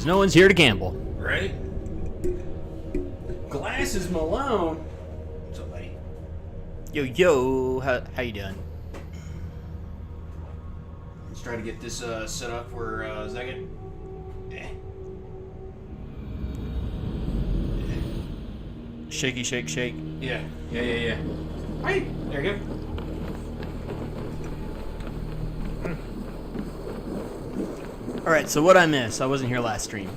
Because no one's here to gamble. Right? Glasses Malone. What's up, buddy? Yo, how you doing? Let's try to get this set up for a second. Shaky, shake, shake. Yeah. Hey, there you go. Alright, so what I missed? I wasn't here last stream.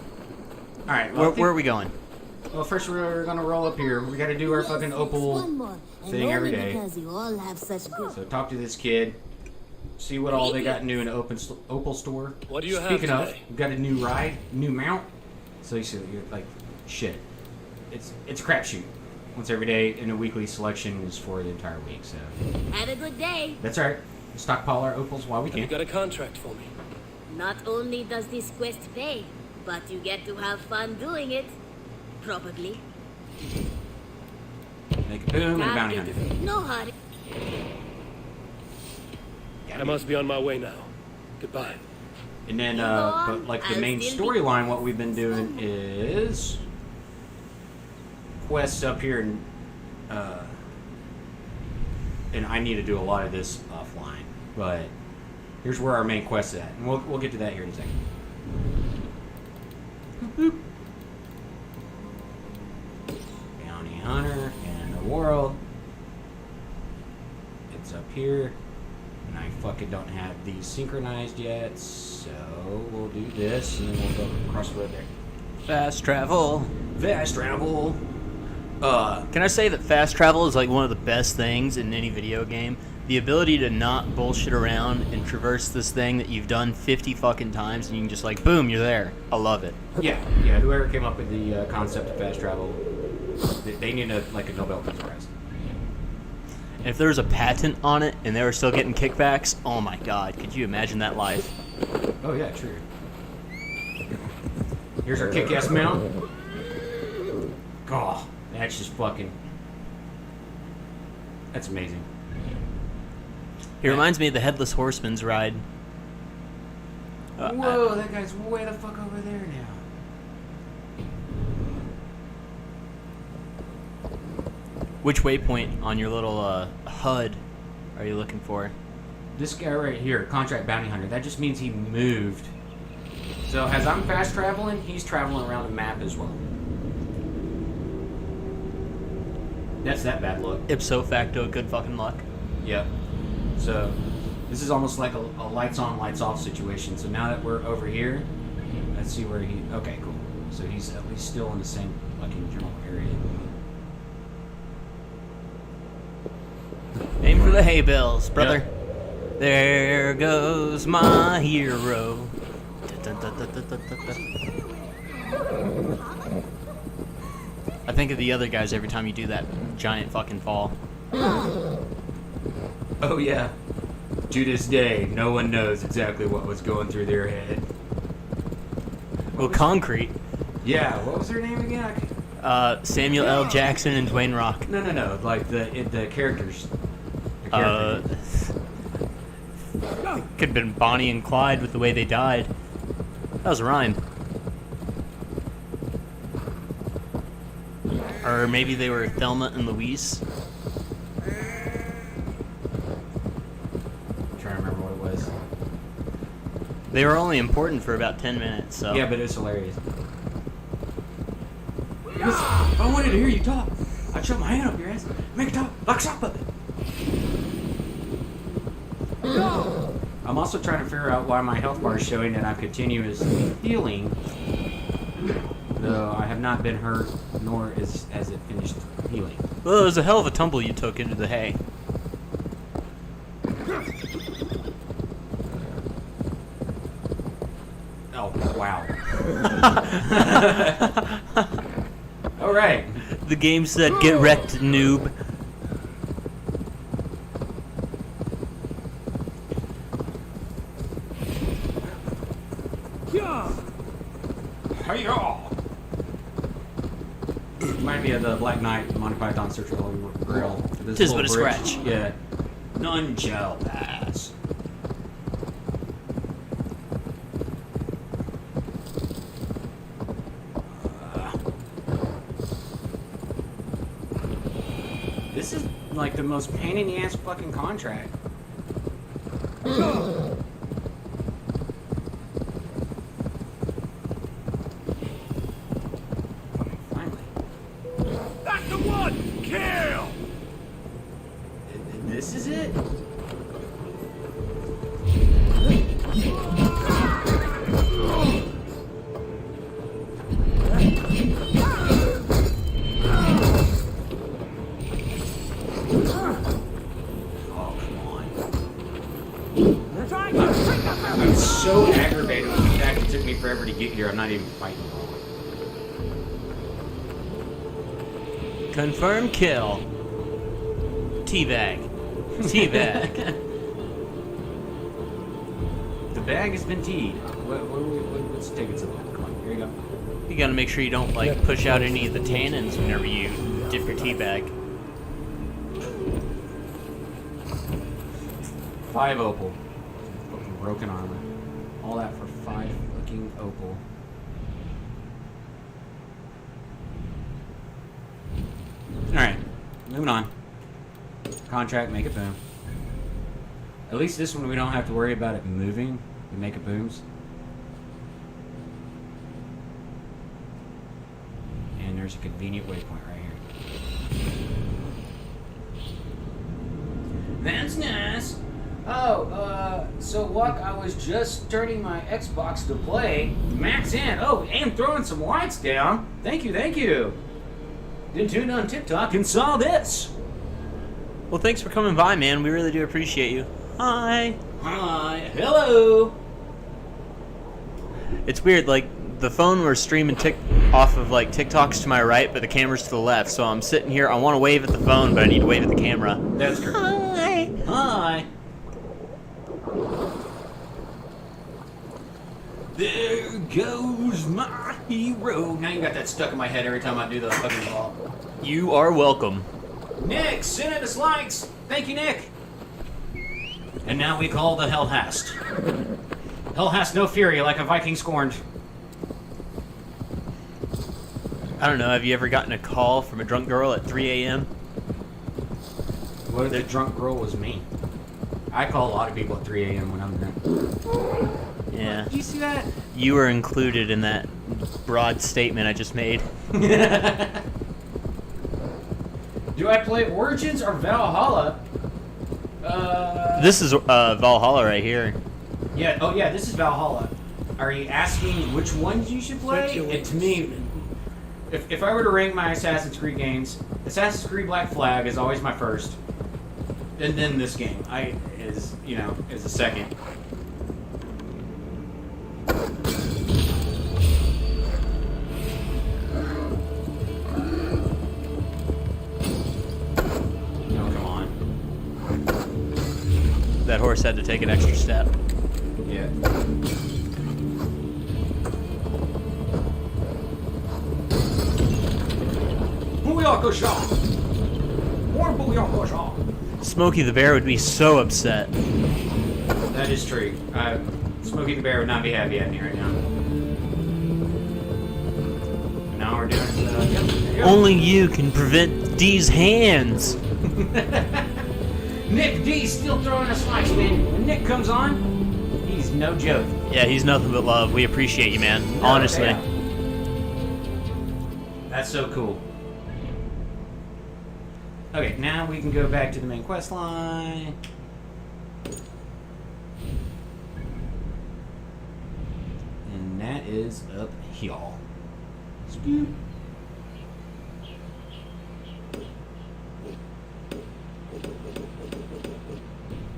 Alright, well, Where are we going? Well, first we're gonna roll up here. We gotta do our fucking Opal thing every day. So talk to this kid. See what all they got new in the Opal store. What do you have Speaking of, today? we got a new ride, new mount. So you see, you're like, shit. It's a crapshoot. Once every day, and a weekly selection is for the entire week. So Have a good day. that's alright. Stockpile our Opals while we Have you can. got a contract for me? Not only does this quest pay, but you get to have fun doing it. Probably. Make a boom and a bounty hunter. No hurry. I must be on my way now. Goodbye. And then, but like the main storyline, what we've been doing is quests up here, and I need to do a lot of this offline. But here's where our main quest is at, and we'll get to that here in a second. Boop. Bounty hunter and the world. It's up here. And I fucking don't have these synchronized yet, so we'll do this, and then we'll go across the road there. Fast travel. Fast travel! Can I say that fast travel is like one of the best things in any video game? The ability to not bullshit around and traverse this thing that you've done 50 fucking times, and you can just like, boom, you're there. I love it. Yeah, whoever came up with the concept of fast travel, they need a Nobel Peace Prize. And if there was a patent on it and they were still getting kickbacks, oh my god, could you imagine that life? Oh yeah, true. Here's our kick-ass mount. Oh, that's just fucking... That's amazing. It reminds me of the Headless Horseman's ride. Whoa, that guy's way the fuck over there now. Which waypoint on your little HUD are you looking for? This guy right here, contract bounty hunter, that just means he moved. So as I'm fast traveling, he's traveling around the map as well. That's that bad luck. Ipso facto, good fucking luck. Yep. So this is almost like a lights on, lights off situation. So now that we're over here, let's see where he... Okay, cool. So he's at least still in the same fucking general area. Aim for the hay bales, brother. Yep. There goes my hero. I think of the other guys every time you do that giant fucking fall. Oh yeah. To this day, no one knows exactly what was going through their head. Well, Concrete. Yeah, what was her name again? Samuel L. Jackson and Dwayne Rock. No. Like the characters. The characters. Could have been Bonnie and Clyde with the way they died. That was a rhyme. Or maybe they were Thelma and Louise. I'm trying to remember what it was. They were only important for about 10 minutes, so... Yeah, but it was hilarious. If I wanted to hear you talk, I'd shove my hand up your ass, make it talk, like shop of it. I'm also trying to figure out why my health bar is showing that I'm continuously healing, though I have not been hurt, nor has it finished healing. Well, it was a hell of a tumble you took into the hay. Oh, wow. Alright. The game said, get wrecked, noob. Hey-yaw! Remind me of the Black Knight, Monty Python Search for the Holy Grail. This Tis little but a bridge. scratch. Yeah. None shall pass. This is like the most pain in the ass fucking contract. Finally. That's the one! Kill! This is it? I'm so aggravated with the fact it took me forever to get here. I'm not even fighting. Confirm kill. Teabag. Teabag. The bag has been teed. Let's take it to the left. Come on, here you go. You gotta make sure you don't like push out any of the tannins whenever you dip your teabag. 5 opal. Fucking broken armor. All that for 5 fucking opal. Alright, moving on. Contract, make it boom. At least this one we don't have to worry about it moving. We make it booms. And there's a convenient waypoint right here. That's nice. Oh, so Luck, I was just starting my Xbox to play. Max in. Oh, and throwing some lights down. Thank you, thank you. Then tuned on TikTok and saw this. Well, thanks for coming by, man. We really do appreciate you. Hi. Hi. Hello. It's weird, like the phone we're streaming off of like TikToks to my right, but the camera's to the left. So I'm sitting here. I want to wave at the phone, but I need to wave at the camera. That's true. Hi. Hi. There goes my hero. Now you got that stuck in my head every time I do the fucking ball. You are welcome. Nick, send us likes. Thank you, Nick. And now we call the Hell Hast. Hell hast no fury like a Viking scorned. I don't know. Have you ever gotten a call from a drunk girl at 3 a.m.? What if the drunk girl was me? I call a lot of people at 3 a.m. when I'm drunk. Yeah. Do you see that? You were included in that broad statement I just made. Do I play Origins or Valhalla? This is Valhalla right here. Yeah. Oh, yeah. This is Valhalla. Are you asking which ones you should play? And to me, if I were to rank my Assassin's Creed games, Assassin's Creed Black Flag is always my first, and then this game is a second. That horse had to take an extra step. Yeah. Booyaka shot! More booyaka shot! Smokey the Bear would be so upset. That is true. Smokey the Bear would not be happy at me right now. Now we're doing Only you can prevent D's hands. Nick D still throwing us likes, man. When Nick comes on, he's no joke. Yeah, he's nothing but love. We appreciate you, man. Honestly. Yeah. That's so cool. Okay, now we can go back to the main quest line. And that is up here. Scoop.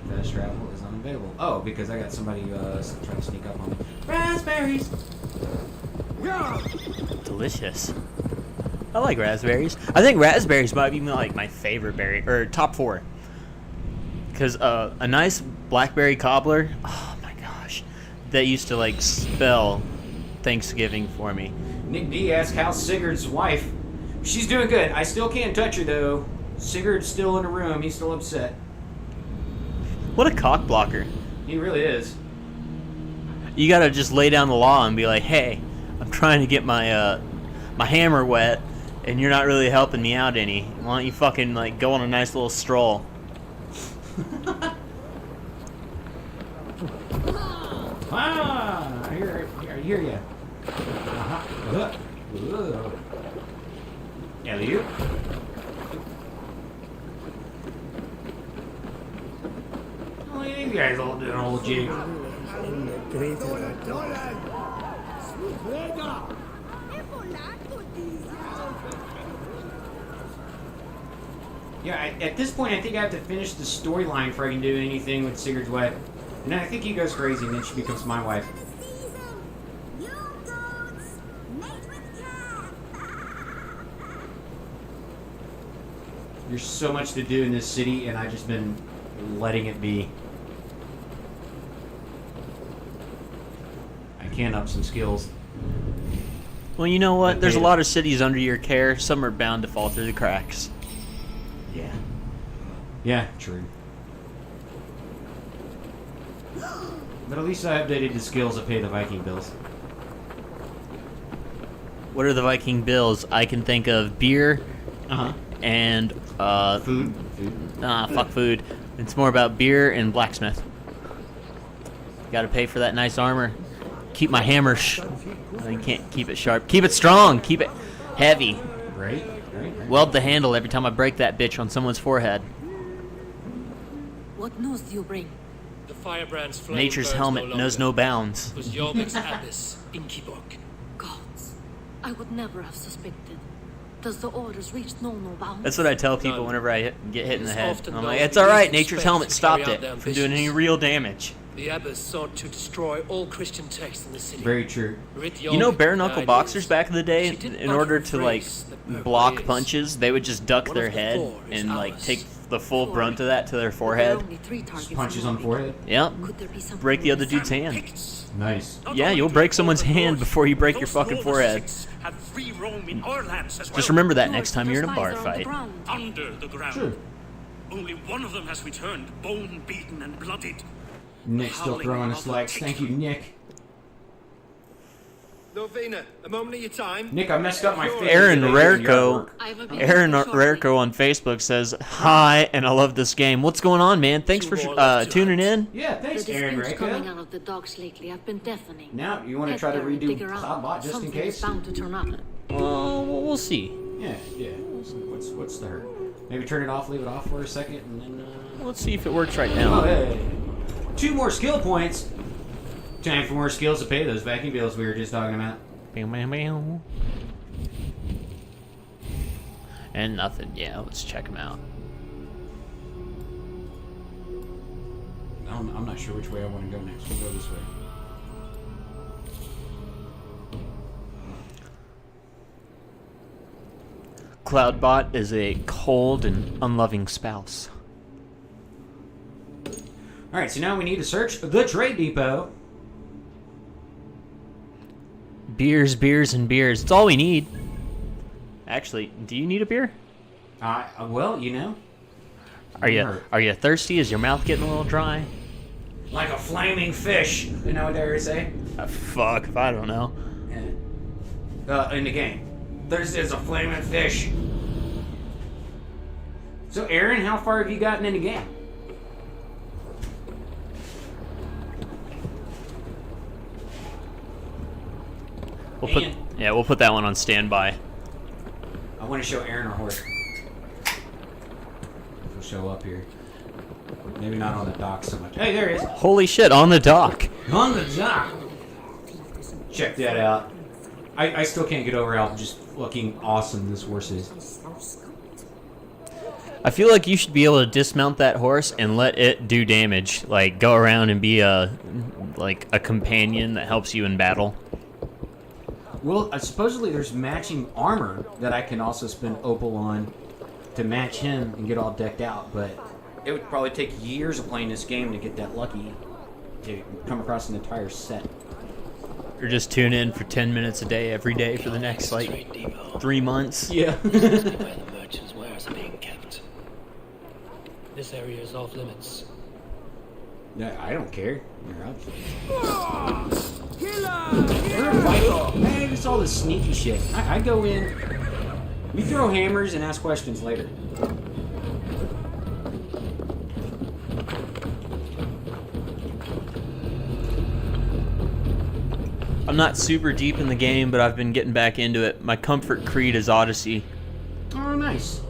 Fast travel is unavailable. Oh, because I got somebody trying to sneak up on me. Raspberries! Delicious. I like raspberries. I think raspberries might be like my favorite berry, or top 4. Because a nice blackberry cobbler, oh my gosh, that used to like spell Thanksgiving for me. Nick D asked how's Sigurd's wife. She's doing good. I still can't touch her though. Sigurd's still in the room. He's still upset. What a cock blocker. He really is. You gotta just lay down the law and be like, hey, I'm trying to get my my hammer wet, And you're not really helping me out any. Why don't you fucking, like, go on a nice little stroll? Ah, I hear you. Elliot. Oh, you guys all doing old jig. Yeah, at this point, I think I have to finish the storyline before I can do anything with Sigurd's wife. And then I think he goes crazy, and then she becomes my wife. There's so much to do in this city, and I've just been letting it be. I can up some skills. Well, you know what? There's a lot of cities under your care. Some are bound to fall through the cracks. Yeah. Yeah, true. But at least I updated the skills to pay the Viking bills. What are the Viking bills? I can think of beer and Food. fuck food. It's more about beer and blacksmith. Got to pay for that nice armor. Keep my hammer. You can't keep it sharp. Keep it strong. Keep it heavy. Right. Weld the handle every time I break that bitch on someone's forehead. What news do you bring? The firebrand's flame Nature's burns helmet no knows longer. no bounds. It was Jorvik's abyss in Kiborg. Gods, I would never have suspected. Does the orders reach no bounds? That's what I tell people None. whenever I get hit in the It's head. often I'm those like, it's who alright, least nature's expect helmet to stopped carry it out their from doing any ambitions. real damage. The abyss sought to destroy all Christian texts in the city. Very true. Rid You know, Jorvik bare of knuckle ideas. boxers back in the day, She did in not order to like rephrase the purple block years. punches, they would just duck One their of the head four is and like ours. take the full Four. brunt of that to their There are forehead. only 3 targets Punches in on the Norway. forehead. Yep. Could there be something Break the other more dude's subtle? hand. Picts. Nice. Not Yeah, only you'll do break we someone's hold the hand north, before you break your those fucking Lords forehead. Six have free roam in our lands as well. Just remember that Yours, next time their you're in a spies bar are on the fight. ground. Under the ground. True. Only one of them has returned, bone beaten and bloodied. Nick's still throwing us likes. Thank you, Nick. Novena, a moment of your time. Nick, I messed up my face. Aaron today doing yard Rarco, work. I have a big Aaron shortly. Rarco on Facebook says, "Hi, and I love this game. What's going on, man? Thanks for tuning in." Yeah, The thanks, Aaron disputes coming Rarco. out of the docks lately have been deafening. Now, you want to try to Edgar, dig redo around. Cloudbot just in Something case? is bound to turn up. Well, we'll see. Yeah. What's the hurt? Maybe turn it off, leave it off for a second, and then. Let's see if it works right Oh, now. hey. 2 more skill points. Time for more skills to pay those vacuum bills we were just talking about. Bam, bam, bam. And nothing. Yeah, let's check them out. I'm not sure which way I want to go next. We'll go this way. Cloudbot is a cold and unloving spouse. Alright, so now we need to search the trade depot. Beers, beers, and beers. It's all we need. Actually, do you need a beer? Well, you know. Are you Hurt. thirsty? Is your mouth getting a little dry? Like a flaming fish. You know what they say? Fuck, if I don't know. Yeah. In the game. There's a flaming fish. So, Aaron, how far have you gotten in the game? We'll put that one on standby. I want to show Aaron our horse. He'll show up here. Maybe not on the dock so much. Hey, there he is. Holy shit, on the dock. On the dock. Check that out. I still can't get over how just fucking awesome this horse is. I feel like you should be able to dismount that horse and let it do damage. Like, go around and be a companion that helps you in battle. Well, supposedly there's matching armor that I can also spend opal on to match him and get all decked out, but it would probably take years of playing this game to get that lucky to come across an entire set. Or just tune in for 10 minutes a day every day for the next, Trade depot. 3 months. Yeah. Where the merchants' wares are being kept. This area is off limits. No, I don't care. You're up. Killer! We're fighting. Man, it's all this sneaky shit. I go in We throw hammers and ask questions later. I'm not super deep in the game, but I've been getting back into it. My comfort creed is Odyssey. Oh, nice.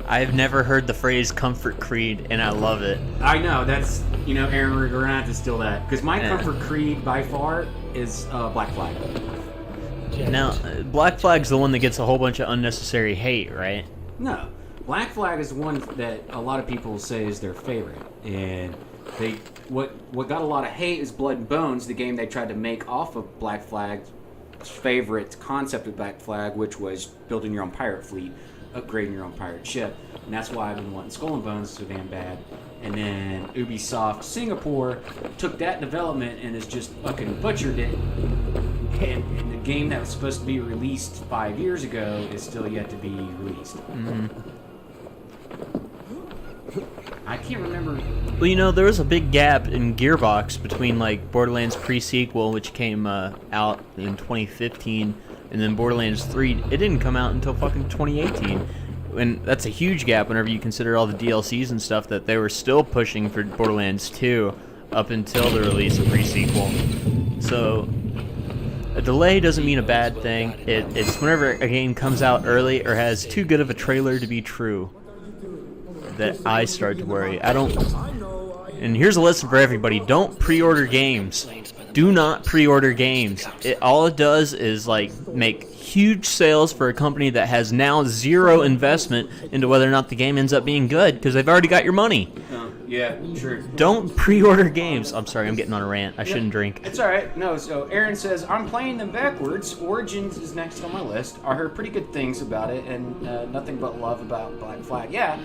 I've never heard the phrase comfort creed, and I love it. I know, that's, Aaron, we're gonna have to steal that. Because my comfort creed, by far, is Black Flag. Now, Black Flag's the one that gets a whole bunch of unnecessary hate, right? No. Black Flag is the one that a lot of people say is their favorite. And what got a lot of hate is Blood and Bones, the game they tried to make off of Black Flag's favorite concept of Black Flag, which was building your own pirate fleet, upgrading your own pirate ship. And that's why I've been wanting Skull and Bones so damn bad. And then Ubisoft Singapore took that development and has just fucking butchered it. And the game that was supposed to be released 5 years ago is still yet to be released. Mm-hmm. I can't remember. Well, there was a big gap in Gearbox between, like, Borderlands pre-sequel, which came out in 2015, and then Borderlands 3. It didn't come out until fucking 2018. And that's a huge gap whenever you consider all the DLCs and stuff that they were still pushing for Borderlands 2 up until the release of pre-sequel. So a delay doesn't mean a bad thing. It's whenever a game comes out early or has too good of a trailer to be true that I start to worry. And here's a lesson for everybody. Don't pre-order games. Do not pre-order games. All it does is, like, make huge sales for a company that has now zero investment into whether or not the game ends up being good because they've already got your money. Yeah, true. Don't pre-order games. I'm sorry, I'm getting on a rant. I shouldn't drink. It's alright. No, so Aaron says, I'm playing them backwards. Origins is next on my list. I heard pretty good things about it and nothing but love about Black Flag. Yeah,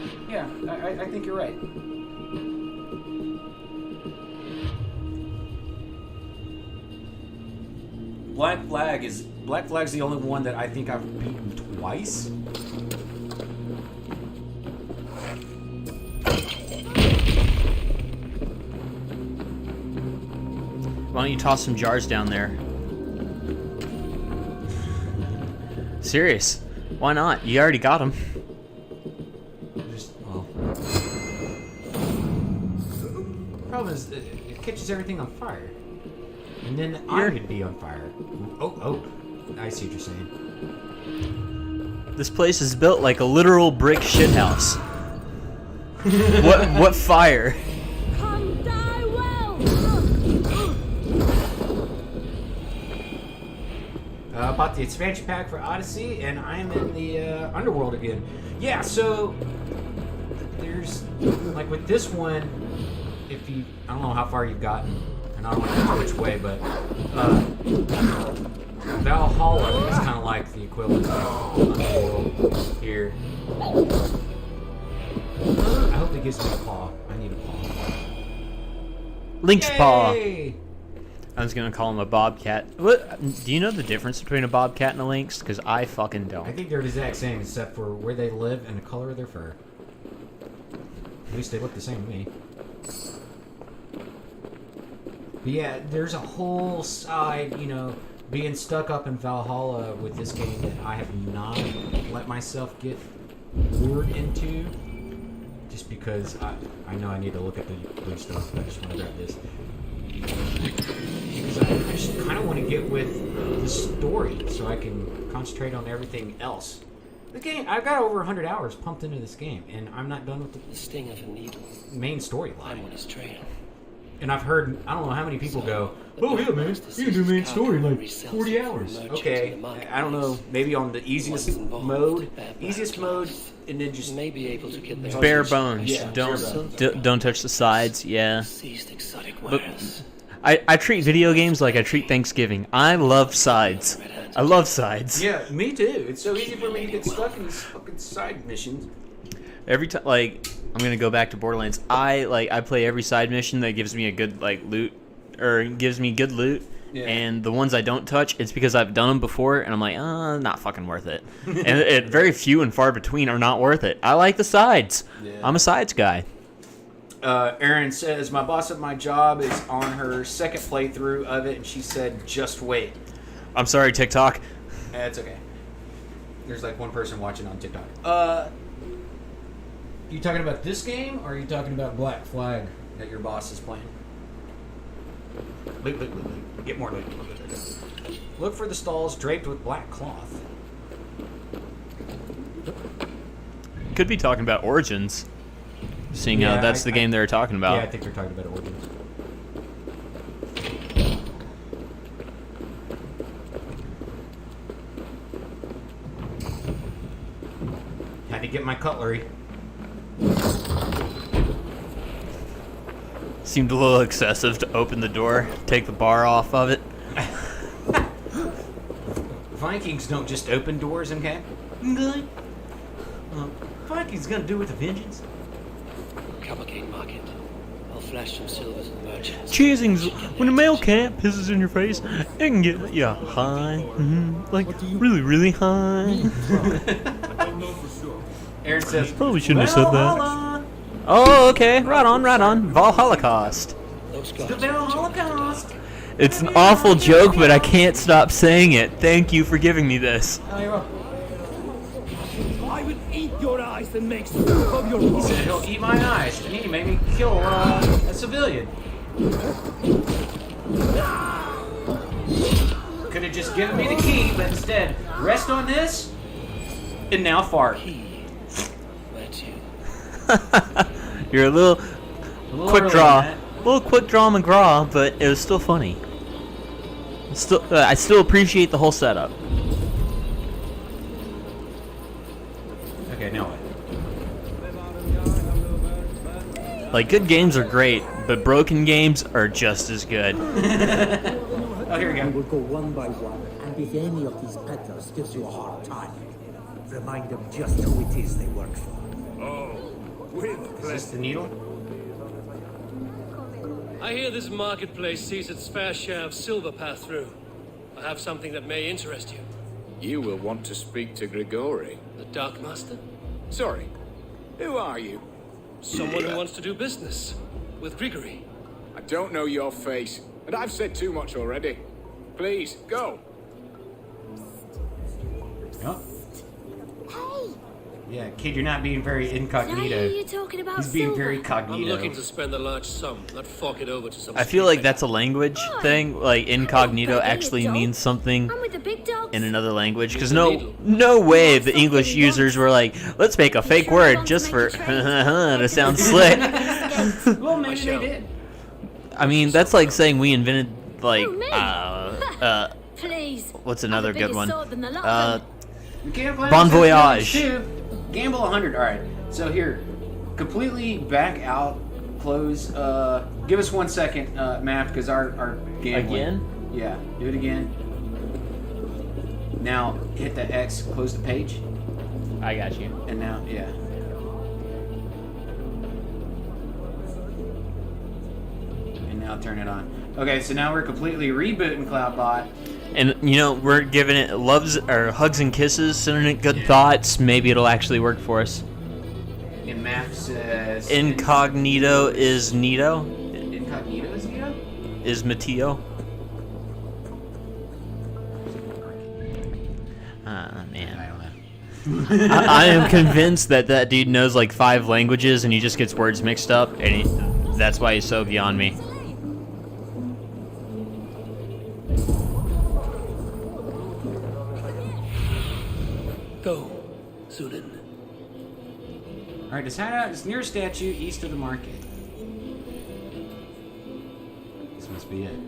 I think you're right. Black Flag's the only one that I think I've beaten twice. Why don't you toss some jars down there? Serious. Why not? You already got them. Problem is, it catches everything on fire. And then I would be on fire. Oh, I see what you're saying. This place is built like a literal brick shithouse. What fire? Come die well! Bought the expansion pack for Odyssey, and I'm in the Underworld again. Yeah, so there's, like with this one, I don't know how far you've gotten, and I don't want to know which way, but Valhalla is kind of like the equivalent of Underworld here. I hope it gives me a paw. I need a paw. Lynx paw. Yay! I was gonna call him a bobcat. What? Do you know the difference between a bobcat and a lynx? Because I fucking don't. I think they're the exact same, except for where they live and the color of their fur. At least they look the same to me. But yeah, there's a whole side, being stuck up in Valhalla with this game that I have not let myself get lured into. Just because I know I need to look at the blue stuff, but I just want to grab this. Because I just kind of want to get with the story so I can concentrate on everything else. The game, I've got over 100 hours pumped into this game, and I'm not done with The sting of a needle. main I'm storyline. on his trail. And I've heard, I don't know how many people go, oh yeah man, you can do main story in like 40 hours. Okay, I don't know, maybe on the easiest mode, and then just May be able to get there. Bare bones. Yeah, Don't touch the sides. Yeah. Seized exotic But wares. I treat video games like I treat Thanksgiving. I love sides. I love sides. Yeah, me too. It's so easy for me to get stuck in these fucking side missions. Every time, like, I'm gonna go back to Borderlands. I play every side mission that gives me a good loot, or gives me good loot. Yeah. And the ones I don't touch, it's because I've done them before, and I'm like, not fucking worth it. And very few and far between are not worth it. I like the sides. Yeah. I'm a sides guy. Erin says, my boss at my job is on her second playthrough of it, and she said, just wait. I'm sorry, TikTok. It's okay. There's like one person watching on TikTok. You talking about this game, or are you talking about Black Flag that your boss is playing? Loot. Get more loot. Look for the stalls draped with black cloth. Could be talking about Origins. Seeing Yeah, that's the game they were talking about. Yeah, I think they're talking about Origins. Had to get my cutlery. Seemed a little excessive to open the door, take the bar off of it. Vikings don't just open doors, okay? Okay. Vikings gonna do it with a vengeance. Cavalcade market. I'll flash some silvers at the merchants. Cheesings, when a male cat pisses in your face, it can get you high. Like, really, really high. Aaron says, Probably shouldn't have said that. Oh, okay. Right on. Valhalla. Those guys. Holocaust. It's an awful joke, but I can't stop saying it. Thank you for giving me this. Oh, you're welcome. I will eat your eyes and make soup of your He said he'll eat my eyes, and he made me kill a civilian. Could have just given me the key, but instead, rest on this, and now fart. Where to? You're a little quick early draw. on that. A little quick draw McGraw, but it was still funny. I still appreciate the whole setup. Okay, now what? Like, good games are great, but broken games are just as good. Oh, here we go. We'll go one by one, and if any of these peddlers gives you a hard time, remind them just who it is they work for. Is this the needle? I hear this marketplace sees its fair share of silver pass through. I have something that may interest you. You will want to speak to Grigori. The Dark Master? Sorry, who are you? Someone who wants to do business with Grigory. I don't know your face, and I've said too much already. Please, go. Oh. Hey, Yeah, kid, you're not being very did I hear incognito. you talking about He's being silver? very I'm cognito. looking to spend a large sum, not fork it over to some I feel like that's a language thing. Like, incognito actually means something I'm with the big dogs. in another language. Because no way the English users were like, let's make a fake word just for to sound slick. Well, maybe they did. I mean, that's like saying we invented, like, Who, me? Please. what's another I'm a bigger good one? sword than the lot of them. You can't play Bon this voyage. too. Gamble 100. All right. So here, completely back out. Close. Give us 1 second, Matt, because our gambling. Again? Yeah. Do it again. Now hit the X. Close the page. I got you. And now, yeah. And now turn it on. Okay, so now we're completely rebooting CloudBot. And, you know, we're giving it loves or hugs and kisses, sending it good thoughts. Maybe it'll actually work for us. And Map says Incognito is Nito. Incognito is Nito? Is Mateo. Man. I don't know. I am convinced that dude knows like 5 languages and he just gets words mixed up, and that's why he's so beyond me. Go, Zulin. All right, just head out. It's near a statue east of the market. This must be it.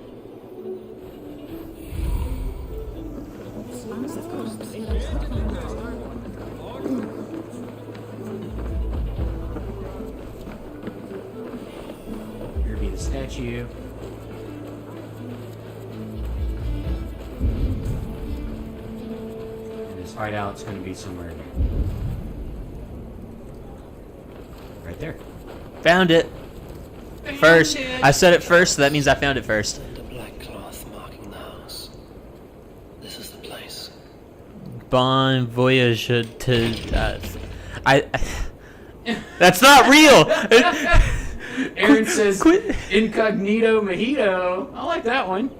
Here be the statue. And his hideout's going to be somewhere in here. Right there. Found it. First. I said it first, so that means I found it first. The black cloth marking the house. This is the place. Bon voyage to. That's not real. Aaron says quit. incognito mojito. I like that one.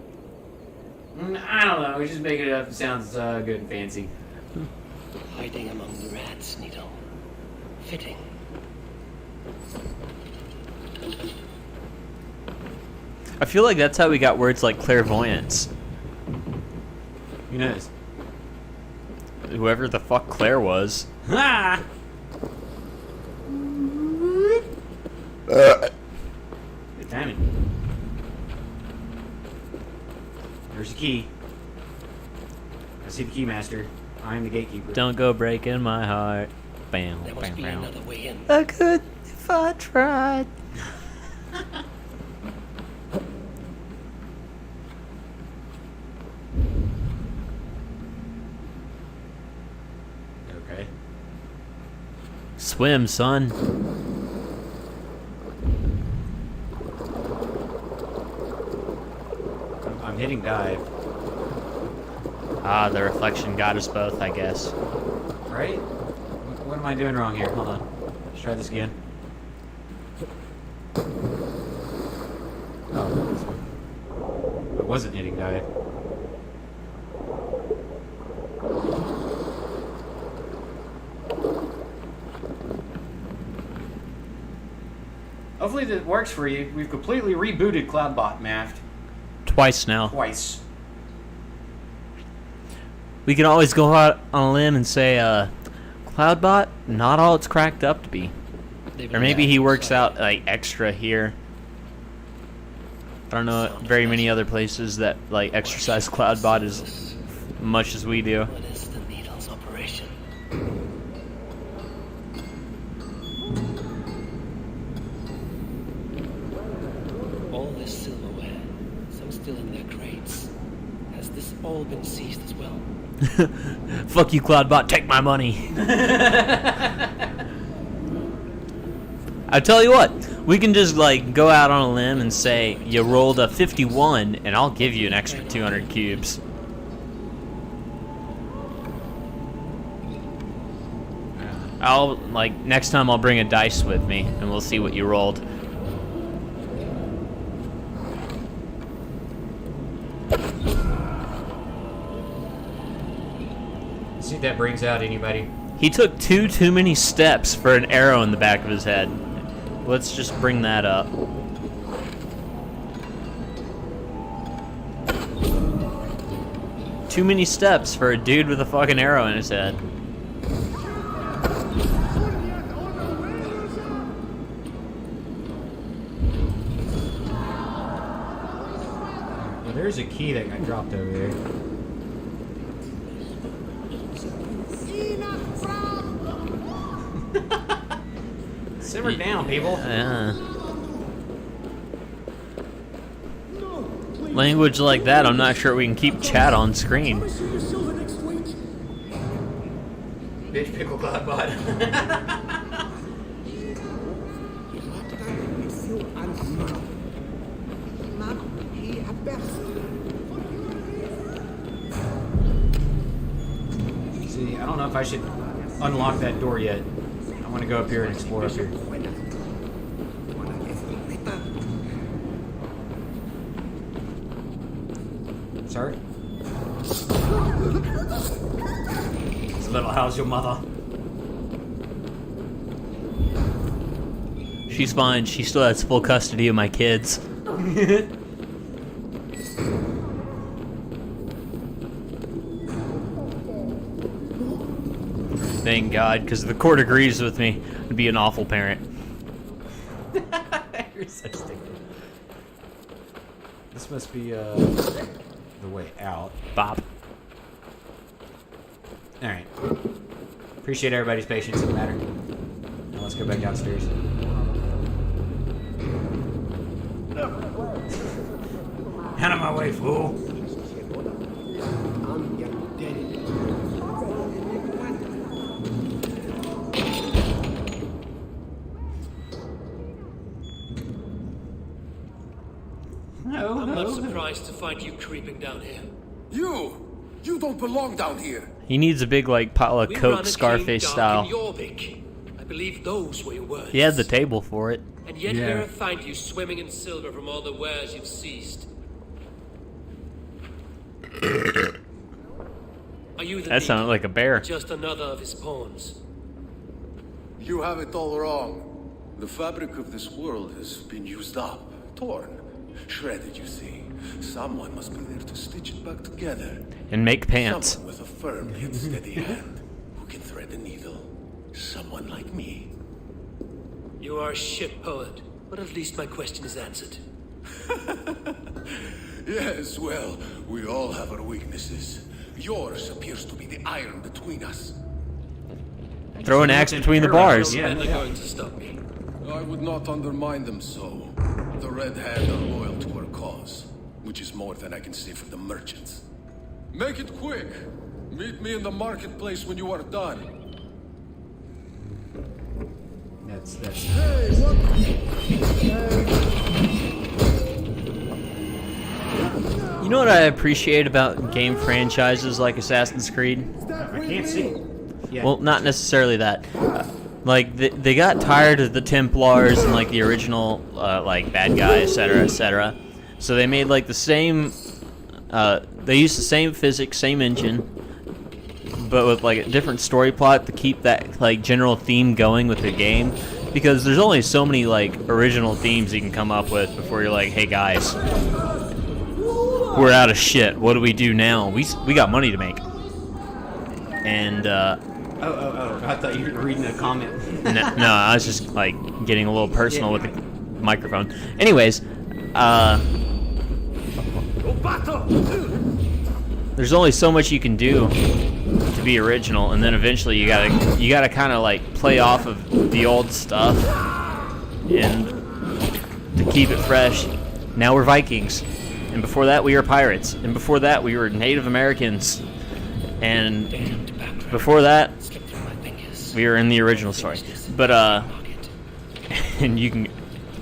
I don't know. We're just making it up. It sounds good and fancy. Hiding among the rats, Needle. Fitting. I feel like that's how we got words like clairvoyance. Who knows? Whoever the fuck Claire was. Ah! Good timing. There's the key. I see the keymaster. I am the gatekeeper. Don't go breaking my heart. Bam, There must bam, be bam. another way in. I could if I tried. Okay. Swim, son. I'm hitting dive. Ah, the reflection got us both, I guess. Right? What am I doing wrong here? Hold on. Let's try this again. Oh, this one. I wasn't hitting dive. Hopefully that works for you. We've completely rebooted Cloudbot, Maft. Twice now. Twice. We can always go out on a limb and say, Cloudbot, not all it's cracked up to be. Or maybe he works out, like, extra here. I don't know very many other places that, like, exercise Cloudbot as much as we do. What is the Needle's operation? All this silverware, some still in their crates. Has this all been seized as well? Fuck you, Cloudbot, take my money. I tell you what, we can just like go out on a limb and say you rolled a 51 and I'll give you an extra 200 cubes. I'll like next time I'll bring a dice with me and we'll see what you rolled. See if that brings out anybody. He took too many steps for an arrow in the back of his head. Let's just bring that up. Too many steps for a dude with a fucking arrow in his head. Well, there's a key that got dropped over there. Simmer down, people. Language like that, I'm not sure we can keep chat on screen. Bitch pickle Cloudbot. See, I don't know if I should unlock that door yet. I want to go up here and explore up here. Sorry? This little how's your mother? She's fine. She still has full custody of my kids. Thank God, because the court agrees with me. I'd be an awful parent. You're such a sticker. This must be the way out. Bop. Alright. Appreciate everybody's patience in the matter. Now let's go back downstairs. Out of my way, fool! I'm not surprised to find you creeping down here. You don't belong down here. He needs a big, like, pile of We run Coke, a Scarface cave dark style. in Jorvik. I believe those were your words. He had the table for it. And yet Yeah. here I find you swimming in silver from all the wares you've seized. Are you the That sounded like a bear. Just another of his pawns. You have it all wrong. The fabric of this world has been used up, torn, shredded, you see. Someone must be there to stitch it back together. And make pants. Someone with a firm yet steady hand who can thread the needle. Someone like me. You are a shit poet, but at least my question is answered. Yes, well, we all have our weaknesses. Yours appears to be the iron between us. Throw an axe between the bars. Yeah, they're going to stop me. I would not undermine them so. The Red Hand are loyal to our cause, which is more than I can say for the merchants. Make it quick. Meet me in the marketplace when you are done. That's. You know what I appreciate about game franchises like Assassin's Creed? I can't see. Yeah. Well, not necessarily that. Like they got tired of the Templars and like the original like bad guy, etc., etc. So they made like the same. They used the same physics, same engine, but with like a different story plot to keep that like general theme going with the game. Because there's only so many like original themes you can come up with before you're like, hey guys, we're out of shit. What do we do now? We got money to make. And Oh! I thought you were reading a comment. no, I was just like getting a little personal with the microphone. Anyways, there's only so much you can do to be original, and then eventually you gotta kind of like play off of the old stuff and to keep it fresh. Now we're Vikings, and before that we were pirates, and before that we were Native Americans, and before that we were in the original story. But and you can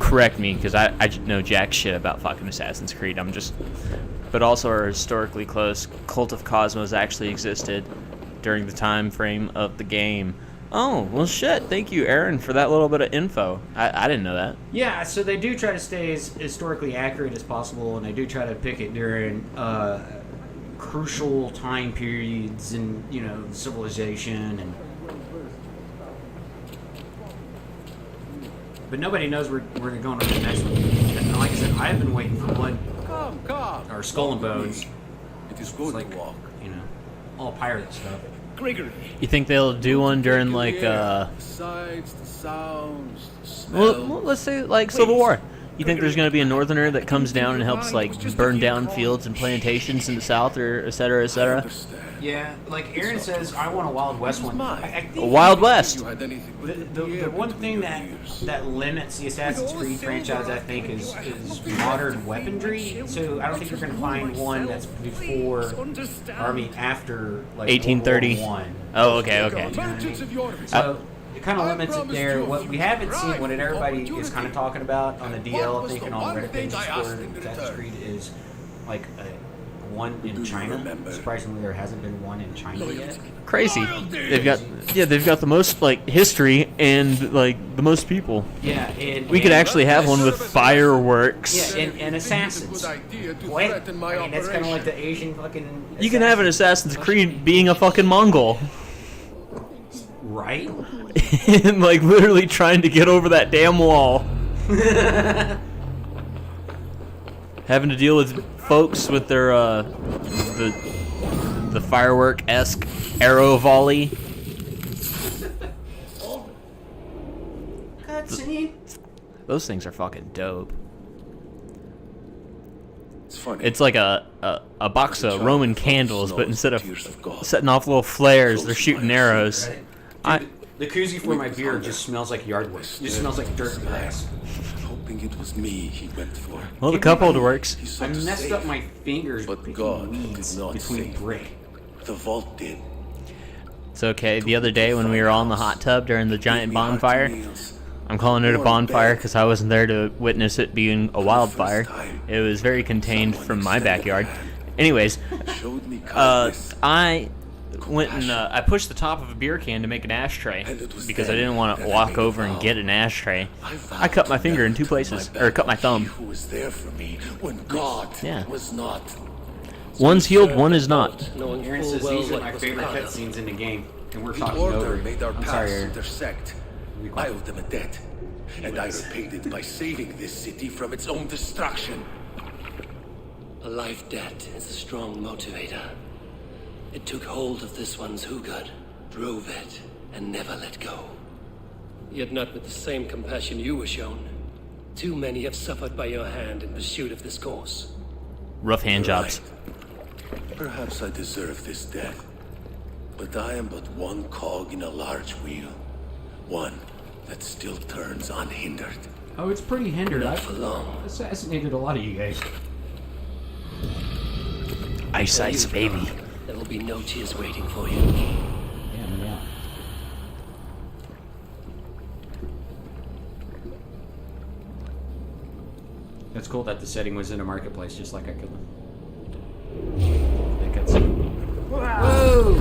correct me because I know jack shit about fucking Assassin's Creed. But also our historically close Cult of Cosmos actually existed during the time frame of the game. Oh, well shit, thank you Aaron for that little bit of info. I didn't know that. Yeah, so they do try to stay as historically accurate as possible, and they do try to pick it during crucial time periods and, you know, civilization and... But nobody knows where they're going with the next one. And like I said, I've been waiting for Blood... Come. Or Skull and Bones. It is good like, to walk. You know, all pirate stuff. Gregory. You think they'll do one during like The sights, the sounds, the smell. well, let's say like Civil War. You think there's gonna be a northerner that comes down and helps like burn down fields and plantations in the south, or et cetera, et cetera? Yeah, like Aaron says, I want a Wild West one. I think A Wild West. the one thing that limits the Assassin's Creed franchise, I think, is modern weaponry. So I don't think you're going to find one that's before, or I mean after, like 1830. World War I. Oh, okay. So it kind of limits it there. What we haven't seen, what everybody is kind of talking about on the DL, I think, and on Reddit pages for Assassin's Creed is like one in China. Surprisingly, there hasn't been one in China yet. Crazy. They've got the most like history and like the most people. Yeah, and We could actually have one with fireworks. Yeah, and assassins. What? I mean, that's kind of like the Asian fucking... You can have an Assassin's Creed being a fucking Mongol. Right? And like literally trying to get over that damn wall. Having to deal with folks with their the firework-esque arrow volley. Cutscene. Those things are fucking dope. It's funny. It's like a box of Roman candles, but instead of setting off little flares, they're shooting arrows. The koozie for my beer just smells like yard work. It just smells like dirt and grass. Hoping it was me he went for. Well, the cup holder works. He's I so messed safe. up my fingers But picking God weeds did not between save. brick. The vault did. It's okay. The other day when we were all in the hot tub during the giant bonfire, I'm calling it a bonfire because I wasn't there to witness it being a wildfire. It was very contained from my backyard. Anyways, I went and I pushed the top of a beer can to make an ashtray because I didn't want to walk over and get an ashtray. I cut my finger in two places, or cut my thumb. Who was there for me when God Yeah. was not. One's healed, one is not. Knowing Aaron full says well these are what my was favorite planned. cutscenes in the game, and we're The talking Order over. made our I'm sorry, paths Aaron. intersect. Be I quiet. owed them a debt, and I repaid it by saving this city from its own destruction. A life debt is a strong motivator. It took hold of this one's Hugad, drove it, and never let go. Yet not with the same compassion you were shown. Too many have suffered by your hand in pursuit of this course. Rough hand jobs. Right. Perhaps I deserve this death, but I am but one cog in a large wheel. One that still turns unhindered. Oh, it's pretty hindered. Not I've for long. assassinated a lot of you guys. Ice, baby. There will be no tears waiting for you. Damn, yeah. That's cool that the setting was in a marketplace, just like I killed him. That cutscene. Whoa!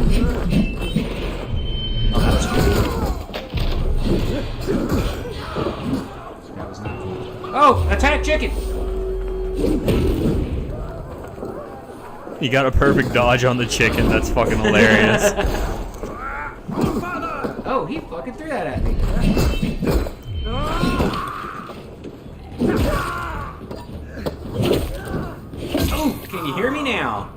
Oh, that was cool. That was not cool. Oh, attack chicken! You got a perfect dodge on the chicken. That's fucking hilarious. Oh, he fucking threw that at me. Oh, can you hear me now?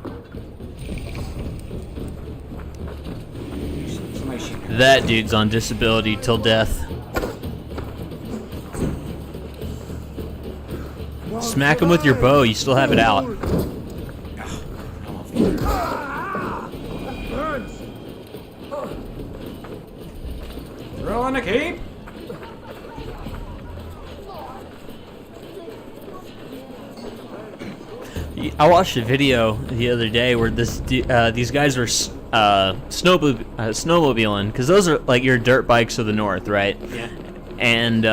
Somebody shoot me. That dude's on disability till death. Smack him with your bow. You still have it out. Throw on the cape. I watched a video the other day where these guys were snowmobiling, because those are like your dirt bikes of the north, right? Yeah. And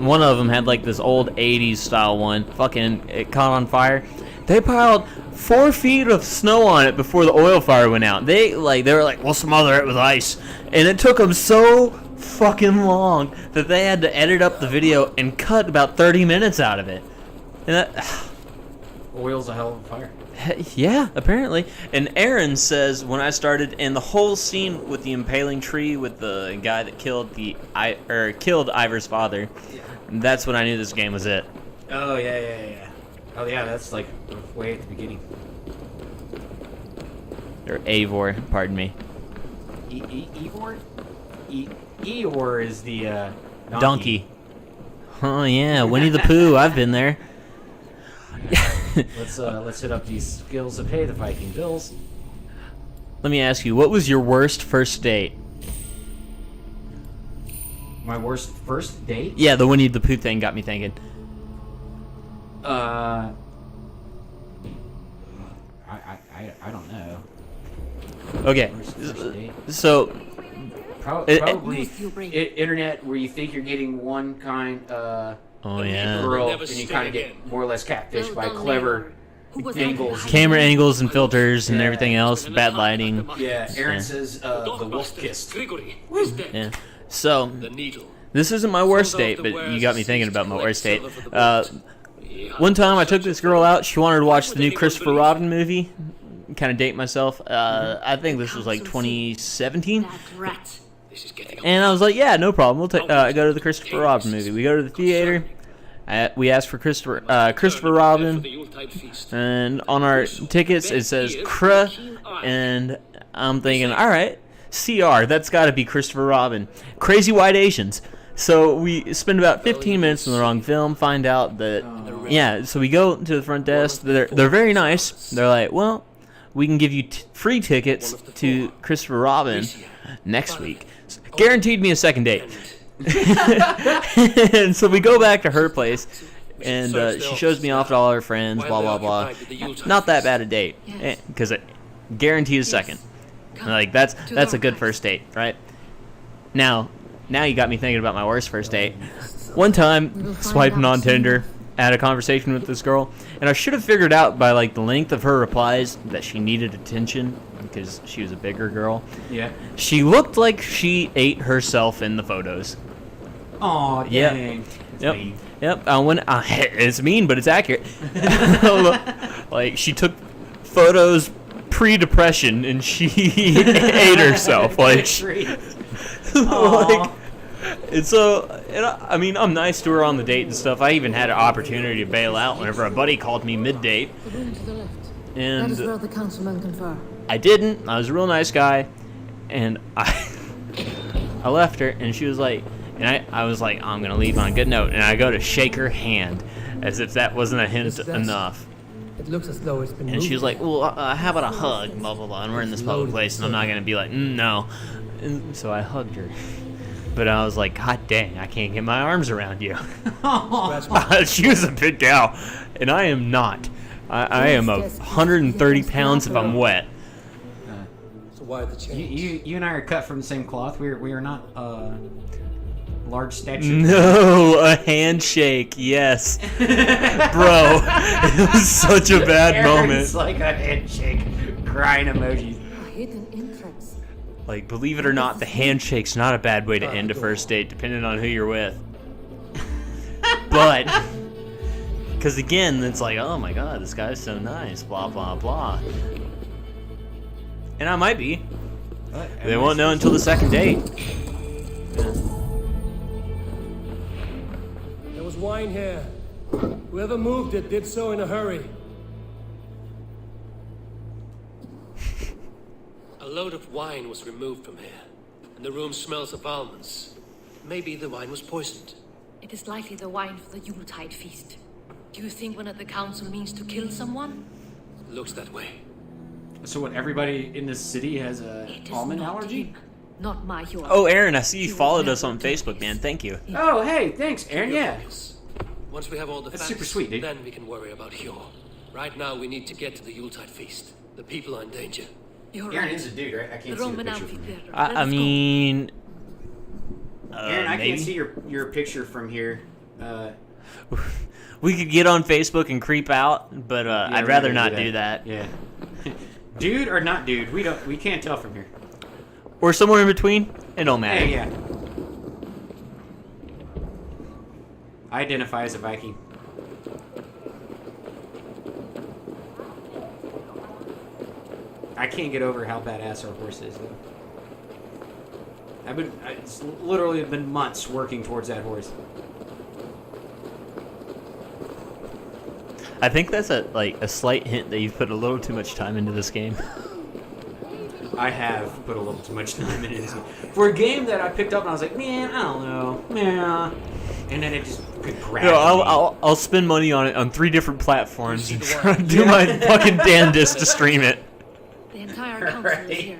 one of them had like this old 80s style one. Fucking, it caught on fire. They piled 4 feet of snow on it before the oil fire went out. They were like, we'll smother it with ice. And it took them so fucking long that they had to edit up the video and cut about 30 minutes out of it. And that... Oil's a hell of a fire. Yeah, apparently. And Aaron says when I started, and the whole scene with the impaling tree with the guy that killed killed Ivor's father, that's when I knew this game was it. Oh yeah. Oh yeah, that's like way at the beginning. Or Eivor, pardon me. Eivor? Eeyore is the Donkey. Oh yeah, Winnie the Pooh. I've been there. Let's hit up these skills to pay the Viking bills. Let me ask you, what was your worst first date? My worst first date? Yeah, the Winnie the Pooh thing got me thinking. I don't know. Okay, Worst first date? so Probably internet where you think you're getting one kind oh yeah, girl Never and you stay kind of again. get more or less catfished by clever angles. camera angles and filters and Yeah. everything else, bad lighting. Yeah, Aaron Yeah. says the wolf kissed. Grigory is dead. Yeah. So The needle. this isn't my worst date, but you got me thinking about my worst date. One time I took this girl out. She wanted to watch the new Christopher Robin movie. Kind of date myself. I think this was like 2017. That rat. This is getting And I was like, yeah, no problem. We'll go to the Christopher Robin movie. We go to the theater. We asked for Christopher Robin. And on our tickets, it says CR. And I'm thinking, all right, CR. That's got to be Christopher Robin. Crazy White Asians. So we spend about 15 minutes in the wrong film, find out that, yeah, so we go to the front desk. They're very nice. They're like, well, we can give you free tickets to Christopher Robin next week. Guaranteed me a second date. And so we go back to her place, and she shows me off to all her friends, blah, blah, blah. Not that bad a date, because it guaranteed a second. Like, that's a good first date, right? Now you got me thinking about my worst first date. One time, swiping on Tinder, I had a conversation with this girl, and I should have figured out by like the length of her replies that she needed attention because she was a bigger girl. Yeah. She looked like she ate herself in the photos. Aw, Yep. dang. It's Yep. mean. Yep. It's mean, but it's accurate. Like, she took photos pre-depression, and she ate herself. Like, like, and so, and I mean, I'm nice to her on the date and stuff. I even had an opportunity to bail out whenever a buddy called me mid-date. The room to the left. And that is where the councilmen confer. I didn't. I was a real nice guy, and I left her, and she was like, and I was like, I'm gonna leave on a good note, and I go to shake her hand, as if that wasn't a hint enough. It looks as though it's been And she was like, moved. well, how about a hug, blah, blah, blah, and we're in this public place, and I'm not gonna be like, no. And so I hugged her. But I was like, God dang, I can't get my arms around you. She was a big gal, and I am not. I am 130 pounds if I'm wet. So why the change? You and I are cut from the same cloth. We are not large stature. No, a handshake, yes. Bro, it was such a bad moment. It's like a handshake, crying emojis. A hidden entrance. Like, believe it or not, the handshake's not a bad way to end a first date, depending on who you're with. But, because again, it's like, oh my god, this guy's so nice, blah, blah, blah. And I might be. They won't know until the second date. There was wine here. Whoever moved it did so in a hurry. A load of wine was removed from here, and the room smells of almonds. Maybe the wine was poisoned. It is likely the wine for the Yuletide feast. Do you think one at the council means to kill someone? Looks that way. So what, everybody in this city has a It is almond not allergy? him, not my York. Oh, Aaron, I see you followed us on Facebook, man. Thank you. Oh, hey, thanks, Aaron, yeah. Once we have all the That's facts, super sweet, dude. then we can worry about Hjor. Right now, we need to get to the Yuletide feast. The people are in danger. You're Aaron right. is a dude, right? I The can't see the Roman picture from here. amphitheater. I Let us go. mean... Aaron, I maybe? can't see your picture from here. We could get on Facebook and creep out, but I'd we're rather gonna not do that. Yeah. Dude or not dude? We can't tell from here. Or somewhere in between. It don't matter. Hey, yeah. I identify as a Viking. I can't get over how badass our horse is, though. It's literally been months working towards that horse. I think that's a slight hint that you've put a little too much time into this game. I have put a little too much time into this game. For a game that I picked up and I was like, man, I don't know. Yeah. And then it just could grab me. I'll spend money on it on 3 different platforms and try to do my fucking damnedest to stream it. The entire council is here.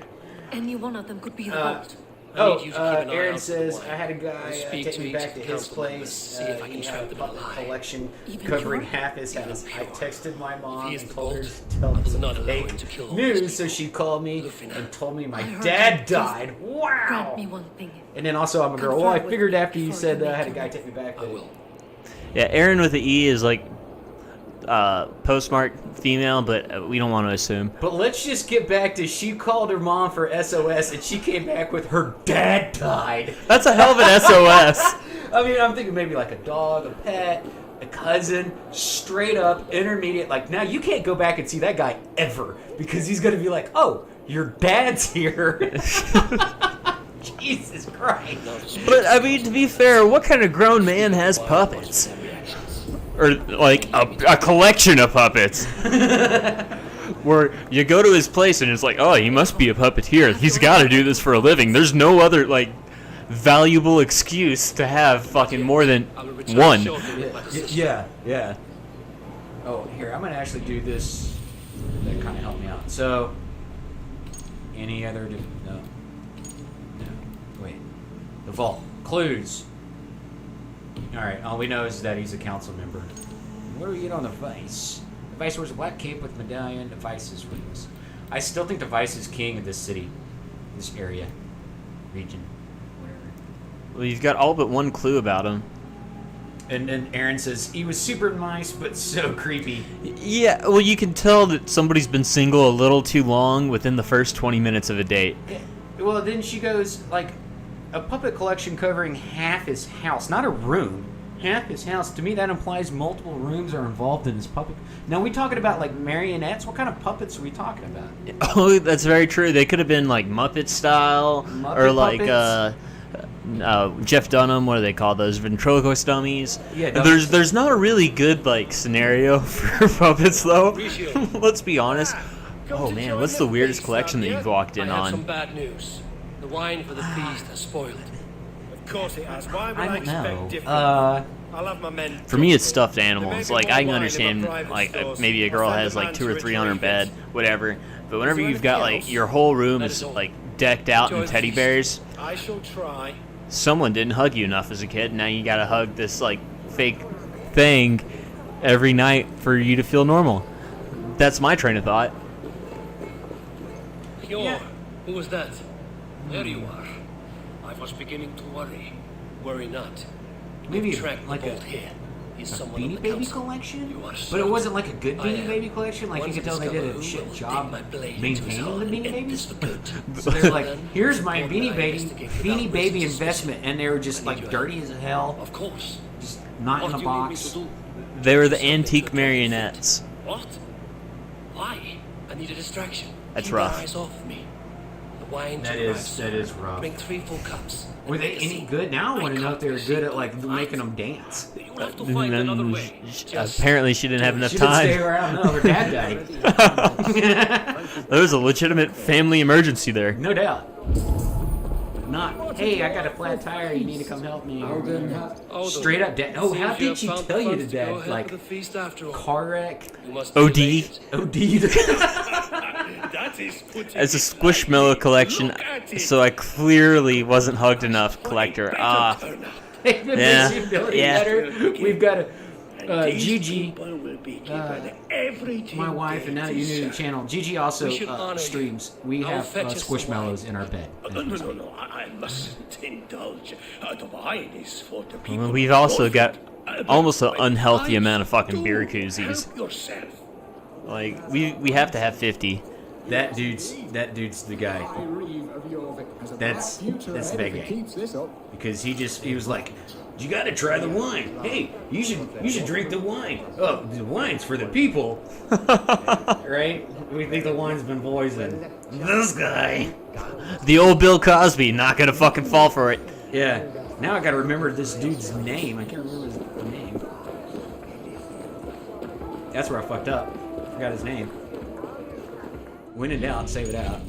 Any one of them could be the host. Aaron says I had a guy Speak take to me each back of to the his councilmen. place. See if I can He trap had a them in a puppet lie. collection Even covering Pure? half his Even house. I Pure. texted my mom He is and the told her bolt. to tell I him will some not allow him fake to kill all news, these so she called me Lufina. and told me my I heard dad that. died. Grant Wow! me one thing. And then also I'm a girl. Confirm Well, I with figured me after you before said you I had a make guy your take me back. I that- will. Yeah, Aaron with the E is like postmark female, but we don't want to assume. But let's just get back to she called her mom for SOS and she came back with her dad died. That's a hell of an SOS. I mean, I'm thinking maybe like a dog, a pet, a cousin, straight up, intermediate. Like, now you can't go back and see that guy ever because he's going to be like, oh, your dad's here. Jesus Christ. But, I mean, to be fair, what kind of grown man has puppets? Or, like, a collection of puppets. Where you go to his place and it's like, oh, he must be a puppeteer. He's got to do this for a living. There's no other, like, valuable excuse to have fucking more than I will return one. shortly with my decision. Yeah. Oh, here, I'm going to actually do this. That kind of helped me out. So, any other... No. Wait. The vault. Clues. Alright, all we know is that he's a council member. What do we get on the Vice? The Vice wears a black cape with medallion. The Vice is rings. I still think the Vice is king of this city. This area. Region. Whatever. Well, you've got all but one clue about him. And then Aaron says, he was super nice, but so creepy. Yeah, well, you can tell that somebody's been single a little too long within the first 20 minutes of a date. Well, then she goes, like, a puppet collection covering half his house. Not a room. half his house. To me, that implies multiple rooms are involved in his puppet. Now, we talking about like marionettes? What kind of puppets are we talking about? Oh, that's very true. They could have been like Muppet style, Muppet or like Jeff Dunham. What do they call those? Ventriloquist dummies. Yeah, There's not a really good like scenario for puppets though. Let's be honest. Oh man, what's the weirdest collection that you've walked in I have on? some bad news. The wine for the feast has spoiled. Of course it has. Why would I I, don't expect know. different? I'll have my men. For me, it's dusted. stuffed There may animals. be Like more I can wine in understand, my private like stores. maybe a girl I'll has send a like man 2 to or 3 on her retrieve bed, this. whatever. But whenever there you've got anything like else? your whole room That is is all. like decked out Enjoy in the teddy feast. bears, I shall try. someone didn't hug you enough as a kid. Now you gotta hug this like fake thing every night for you to feel normal. That's my train of thought. Yo, who was that? There you are. I was beginning to worry. Worry not. Maybe Track like bolt a here. He's someone on Beanie the Baby council. collection? You are But it certain. wasn't like a good I Beanie am. Baby collection? Like you Once could tell they discover did a who shit will job dig my blade into his maintaining the heart Beanie and Babies. this for good. So they're like, Then, here's my Gordon Beanie and I Baby, investigate Beanie without Baby raising investment, and they were just I like need your dirty as hell, Of course. just not in What a do you need me box. to do? They were the Something antique to marionettes. What? Why? I need a distraction. That's Keep rough. your eyes off me. The wine That to is- arrive soon. that is rough. Bring 3 full cups. and Were they make a any scene. good? Now I want to know if they were can't good at see like the making fight. them dance. You'll have to find another way. Just Apparently, she didn't have enough She didn't stay time. around. No, her dad died. There was a legitimate family emergency there. No doubt. Not, hey, I got a flat tire. You need to come help me. Alden, Straight up dead. Oh, see how if you did she have found tell you funds to to go dead? ahead Like with the feast after all. car wreck? You must OD. be late. OD'd. That is putting It's a it Squishmallow lightly. collection, Look at it. so I clearly wasn't hugged enough, collector. Ah, Yeah. Yeah. Better. We've got a These Gigi, people will be given everything my wife, and now they you new to the deserve. channel. Gigi also We should honor you. streams. We I'll have fetch us some Squishmallows in our bed. No, I mustn't indulge. The wine is for the people. well, we've also got But almost an when unhealthy I amount of fucking do, beer koozies. help yourself. Like we have to have 50. That dude's the guy. That's the bad guy. Because he was like, you got to try the wine. Hey, you should drink the wine. Oh, the wine's for the people, right? We think the wine's been poisoned. This guy. The old Bill Cosby, not gonna fucking fall for it. Yeah. Now I got to remember this dude's name. I can't remember his name. That's where I fucked up. Forgot his name. When in doubt, save it out.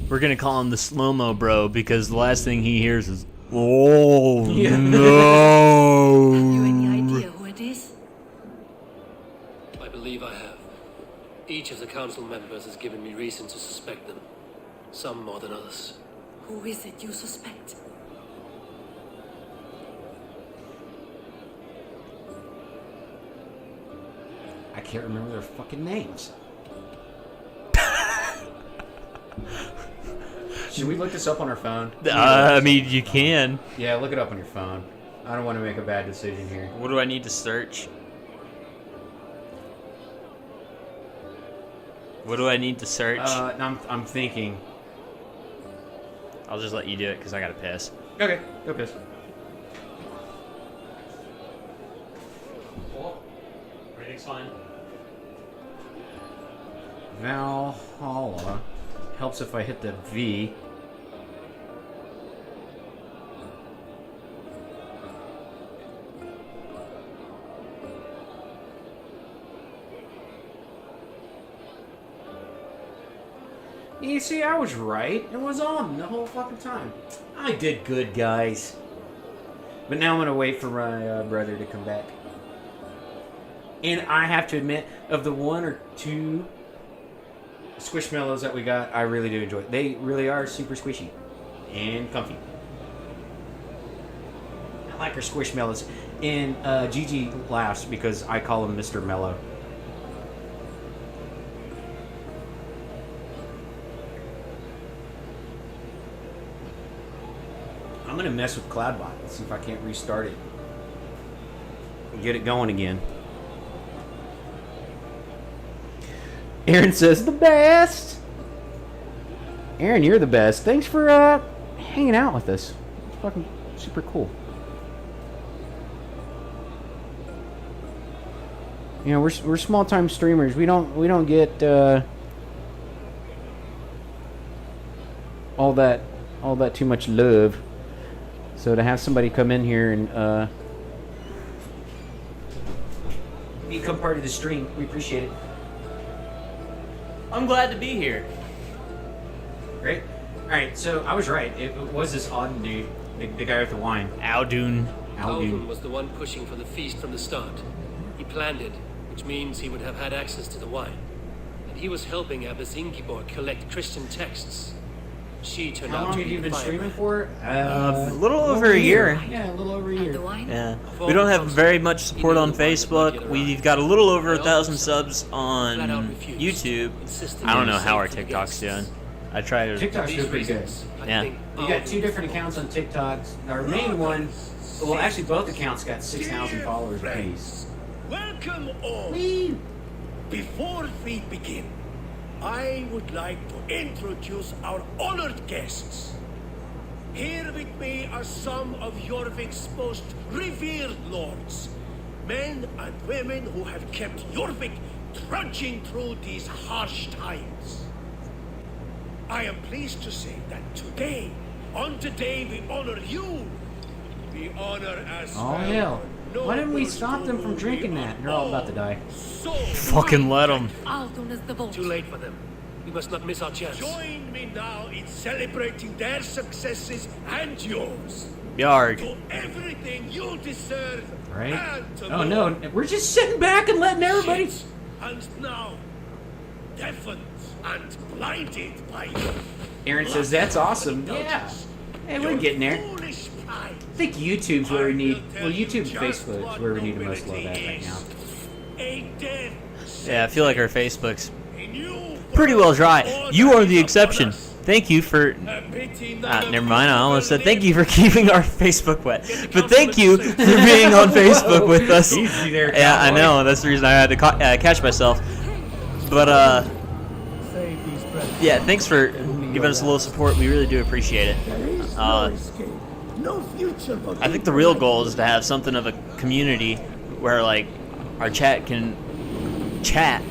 We're gonna call him the slow-mo bro because the last thing he hears is, oh Yeah. no. Have you any idea who it is? I believe I have. Each of the council members has given me reason to suspect them. Some more than others. Who is it you suspect? I can't remember their fucking names. Should we look this up on our phone? I mean, you can. Yeah, look it up on your phone. I don't want to make a bad decision here. What do I need to search? What do I need to search? I'm thinking. I'll just let you do it because I gotta piss. Okay, go piss. Everything's fine. Valhalla. Helps if I hit the V. You see, I was right. It was on the whole fucking time. I did good, guys. But now I'm gonna wait for my brother to come back. And I have to admit, of the 1 or 2 Squishmallows that we got, I really do enjoy it. They really are super squishy and comfy. I like our Squishmallows. And Gigi laughs because I call him Mr. Mellow. I'm gonna mess with Cloudbot. Let's see if I can't restart it. Get it going again. Aaron says the best. Aaron, you're the best. Thanks for hanging out with us. Fucking super cool. You know, we're small time streamers. We don't get all that too much love. So to have somebody come in here and become part of the stream, we appreciate it. I'm glad to be here. Great. All right, so I was right. It was this odd dude, the guy with the wine. Audun. Alvin was the one pushing for the feast from the start. He planned it, which means he would have had access to the wine. And he was helping Abbess Ingeborg collect Christian texts. She turned How out long to have be you the been fire streaming brand. for? A little over a year. Yeah, a little over a year. The wine? Yeah. We don't have very much support on Facebook. We've got a little over 1,000 subs on YouTube. I don't know how our TikTok's doing. I try to. TikTok's doing pretty good. Yeah. We got 2 different accounts on TikTok. Our main one, well, actually both accounts got 6,000 followers apiece. Welcome all. Before we begin, I would like to introduce our honored guests. Here with me are some of Jorvik's most revered lords. Men and women who have kept Jorvik trudging through these harsh times. I am pleased to say that today, on the day we honor you, we honor as Oh, well. hell. Why didn't we stop them from drinking that? They're all about to die. So Fucking let them. Aldun is the boat. Too late for them. We must not miss our chance. join me now in celebrating their successes and yours. Yarg. To everything you deserve. Right? And to Oh, no. more. We're just sitting back and letting everybody... And now, deafened and blinded by Aaron says, that's awesome. Yeah. Hey, we're getting there. foolish pride. I think YouTube's where we need... Well, YouTube and Facebook is where we need the most love at right now. A death Yeah, I feel like our Facebook's in you pretty well dry. You are the exception. Thank you for... never mind. I almost said thank you for keeping our Facebook wet. But thank you for being on Facebook with us. Easy there, Yeah, I cowboy. know. That's the reason I had to catch myself. But, yeah, thanks for giving us a little support. We really do appreciate it. I think the real goal is to have something of a community where, like, our chat can chat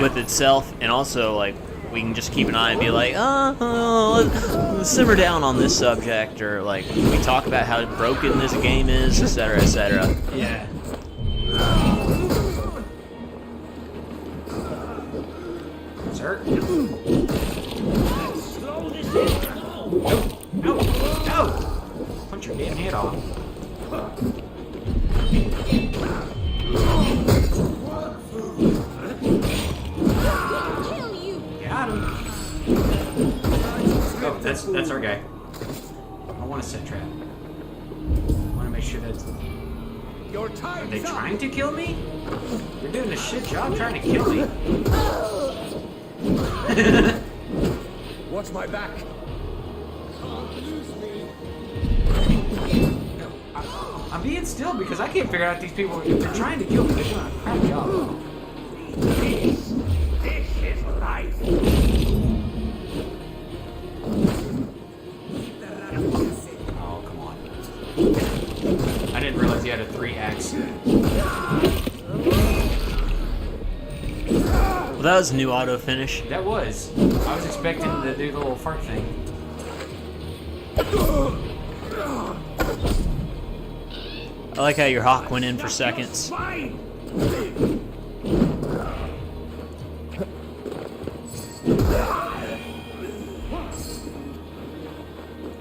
with itself, and also, like, we can just keep an eye and be like, let's simmer down on this subject, or, like, we talk about how broken this game is, etc., etc. Yeah. Sir? No! Punch your damn head off. Got him. Oh, that's our guy. I want to set trap. I want to make sure that's... Are they trying to kill me? They're doing a shit job trying to kill me. Watch my back. I'm being still because I can't figure out if these people if they're trying to kill me. They're doing a crap job. This is life. Oh, come on. I didn't realize he had a 3-axe. Well, that was a new auto finish. That was. I was expecting to do the little fart thing. I like how your hawk went in for seconds. Fine.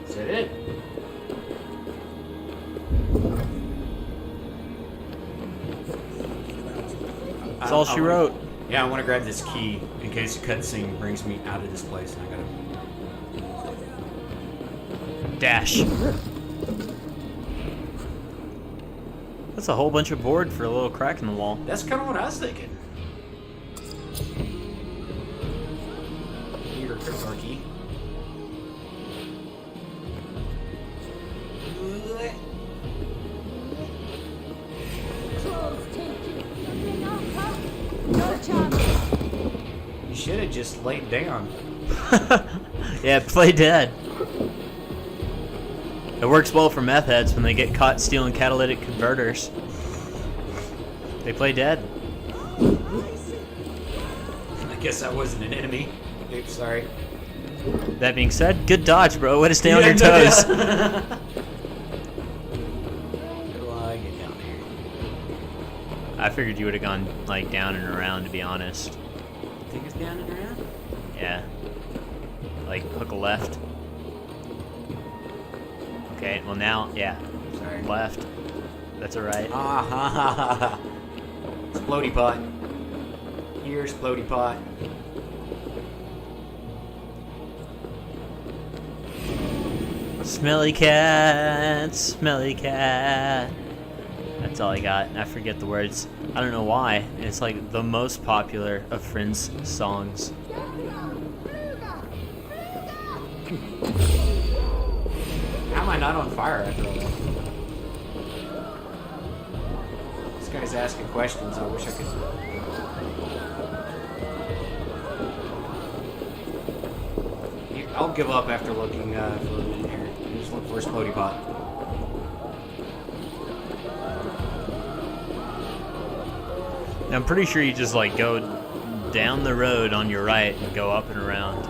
Is that it? That's all she wrote. Yeah, I want to grab this key in case the cutscene brings me out of this place and I gotta... Dash. That's a whole bunch of board for a little crack in the wall. That's kind of what I was thinking. Your crypto key. You should have just laid down. Yeah, play dead. It works well for meth heads when they get caught stealing catalytic converters. They play dead. I guess that wasn't an enemy. Oops, sorry. That being said, good dodge, bro. Way to stay on your toes. I figured you would have gone like down and around, to be honest. Think it's down and around? Yeah. Like hook a left. Okay, well now, yeah. Sorry. Left. That's alright. Ah ha ha ha ha. Splody pot. Here's Splody pot. Smelly cat, smelly cat. That's all I got. I forget the words. I don't know why. It's like the most popular of Friends songs. How am I not on fire after all that? This guy's asking questions. I wish I could. I'll give up after looking for a minute here. Just look for a Splody pot. I'm pretty sure you just like go down the road on your right and go up and around.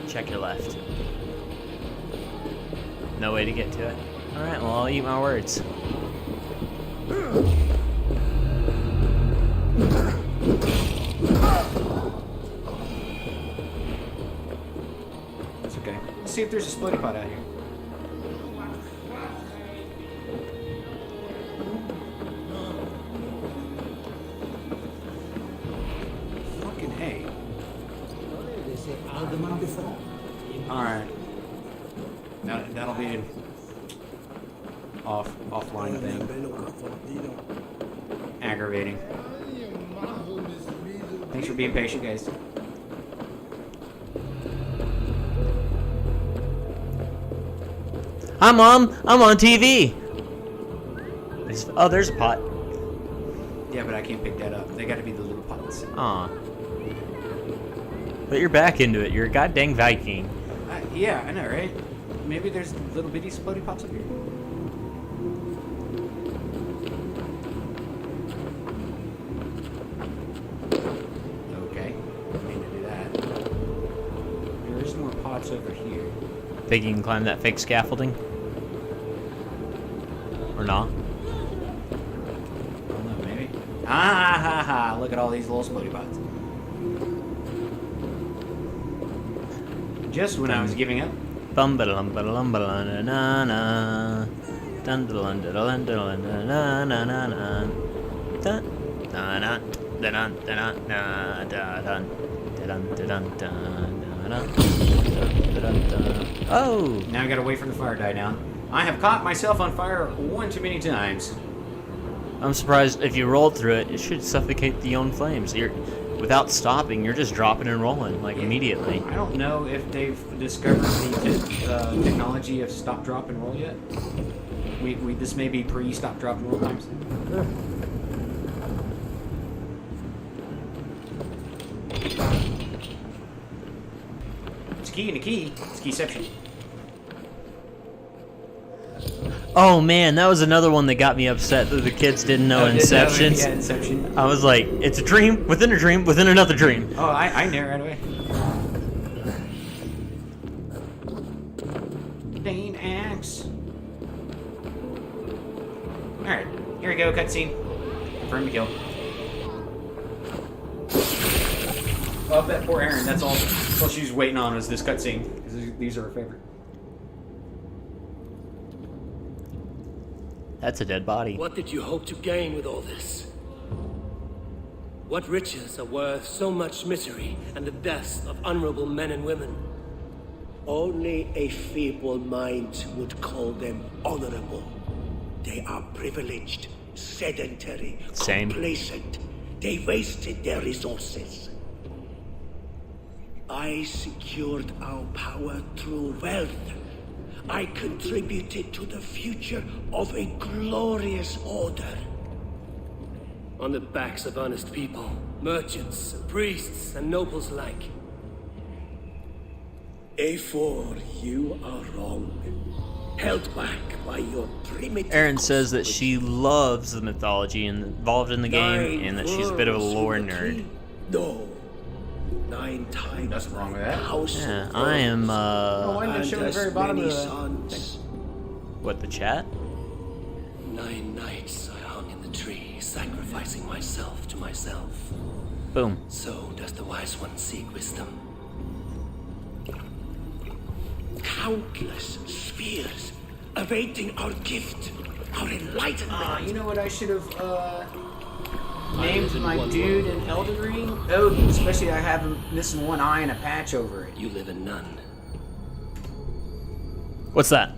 Check your left. No way to get to it. Alright, well I'll eat my words. It's okay. Let's see if there's a Splody pot out here. Fucking hey. Alright. That'll be an offline thing. Aggravating. Thanks for being patient, guys. Hi Mom, I'm on TV. Oh, there's a pot. Yeah, but I can't pick that up. They gotta be the little pots. Aw. But you're back into it. You're a goddamn Viking. Yeah, I know, right? Maybe there's little bitty Splody pots up here. Okay, I mean to do that. There is more pots over here. Think you can climb that fake scaffolding? Or not? I don't know, maybe. Ah ha ha! Look at all these little Splody pots. Just when I was giving up. Bum ba dum ba dum ba na na na. Dun dun dun dun dun na na na na. Dun dun dun dun dun na dun dun dun dun. Oh! Now I gotta wait for the fire to die down. I have caught myself on fire one too many times. I'm surprised if you rolled through it, it should suffocate the own flames. Without stopping, you're just dropping and rolling, like, immediately. I don't know if they've discovered the technology of stop, drop, and roll yet. This may be pre-stop, drop, and roll times. It's a key and a key. It's keyception. Oh man, that was another one that got me upset that the kids didn't know Inception. Yeah, Inception. I was like, it's a dream within another dream. Oh, I knew right away. Dane axe. Alright, here we go, cutscene. Confirm the kill. Oh, that poor Aaron, that's all she's waiting on is this cutscene. Because these are her favorite. That's a dead body. What did you hope to gain with all this? What riches are worth so much misery and the deaths of honorable men and women? Only a feeble mind would call them honorable. They are privileged, sedentary, Same. complacent. They wasted their resources. I secured our power through wealth. I contributed to the future of a glorious order. On the backs of honest people. Merchants, priests, and nobles alike. A4, you are wrong. Held back by your primitive... Erin says that she loves the mythology involved in the game, and that she's a bit of a lore nerd. No. 9 times. Nothing wrong with that. Yeah, I am, Oh, why didn't they show the very bottom of the thing? What, the chat? 9 nights I hung in the tree, sacrificing myself to myself. Boom. So does the wise one seek wisdom. Countless spheres awaiting our gift, our enlightenment. You know what I should have named my dude in Elden Ring? Odin, especially I have him missing one eye and a patch over it. You live in none. What's that?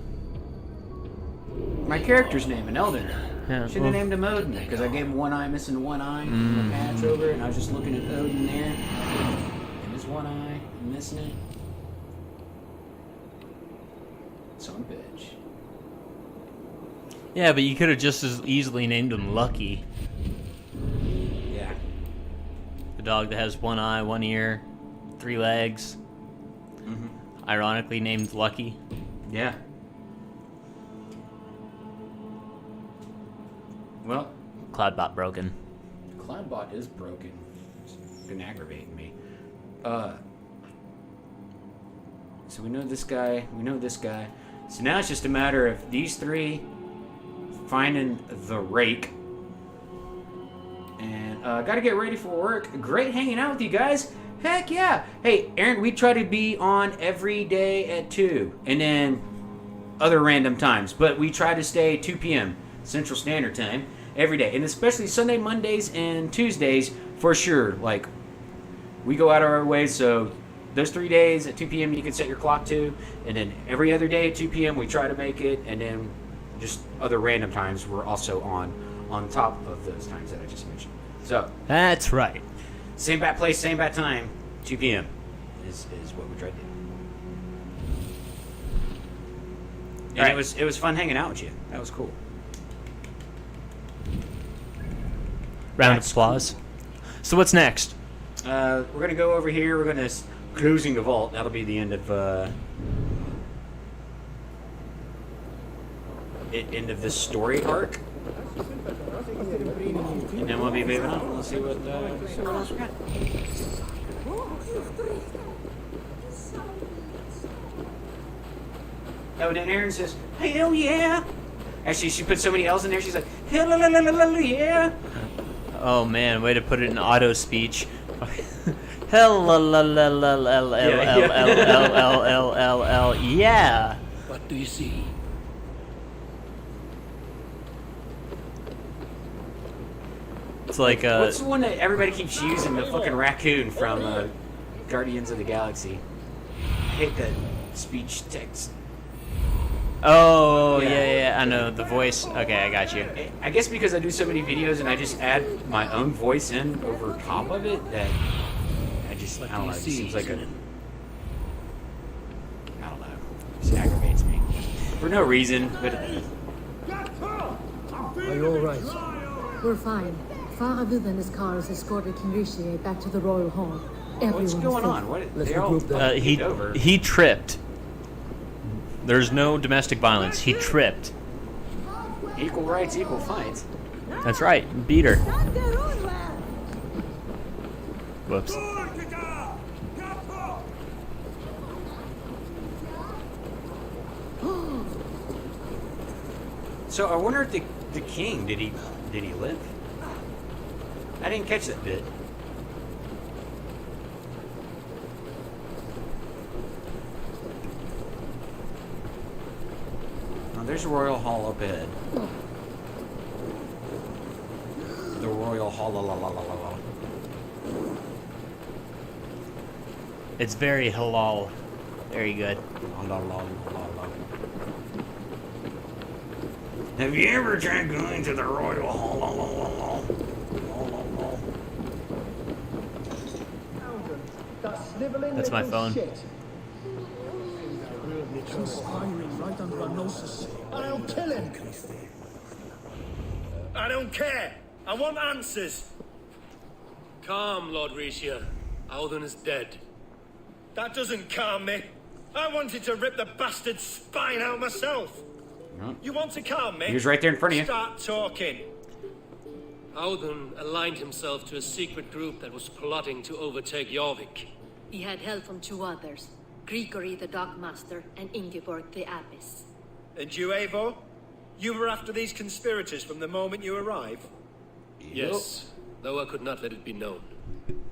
My character's name in Elden Ring. Yeah, Should have named him Odin because I gave him one eye, missing one eye, and a patch over it, and I was just looking at Odin there, and his one eye, and missing it. Son of a bitch. Yeah, but you could have just as easily named him Lucky. Yeah. The dog that has one eye, one ear, 3 legs. Ironically named Lucky. Yeah. Well, Cloudbot broken. Cloudbot is broken. It's been aggravating me. So we know this guy. We know this guy. So now it's just a matter of these 3 finding the rake. And gotta get ready for work. Great hanging out with you guys. Heck yeah. Hey, Aaron, we try to be on every day at 2. And then other random times. But we try to stay 2 p.m. Central Standard Time every day. And especially Sunday, Mondays, and Tuesdays for sure. Like, we go out of our way, so those 3 days at 2 p.m. you can set your clock to, and then every other day at 2 p.m. we try to make it, and then just other random times we're also on top of those times that I just mentioned. So That's right. same bat place, same bat time, 2 p.m. is what we try to do. And Right. it was fun hanging out with you. That was cool. Round That's of applause. So what's next? We're gonna go over here. We're gonna closing the vault. That'll be the end of end of this story arc, and then we'll be moving on. We'll see what else we got. Oh, then Erin says, "Hell yeah!" Actually, she put so many L's in there. She's like, "Hell yeah!" Oh man, way to put it in auto speech. Hell yeah. What do you see? It's like What's the one that everybody keeps using? The fucking raccoon from Guardians of the Galaxy. I hate that speech text. Oh yeah, I know the voice. Okay, I got you. I guess because I do so many videos and I just add my own voice in over top of it, that I don't know. It seems like I don't know. It just aggravates me for no reason. But Are you all right? We're fine. Faravid and his cars escorted King Rishi back to the Royal Hall. what's going on? Let's regroup then. He tripped. There's no domestic violence. He tripped. Equal rights, equal fights. That's right. Beat her. Whoops. So I wonder if the king did he live? I didn't catch that bit. Oh, there's Royal Hall up ahead. The Royal Hall. La, la, la, la, la. It's very halal. Very good. La, la, la, la, la. Have you ever tried going to the Royal Hall? La, la, la, la. That's my phone. Right under our noses. I'll kill him. I don't care. I want answers. Calm, Lord Rishia. Audun is dead. That doesn't calm me. I wanted to rip the bastard's spine out myself. No. You want to calm me? He was right there in front of you. Start talking. Audun aligned himself to a secret group that was plotting to overtake Jorvik. He had help from two others, Grigory the Dockmaster and Ingeborg the Abbess. And you, Eivor? You were after these conspirators from the moment you arrived? Yes, though I could not let it be known.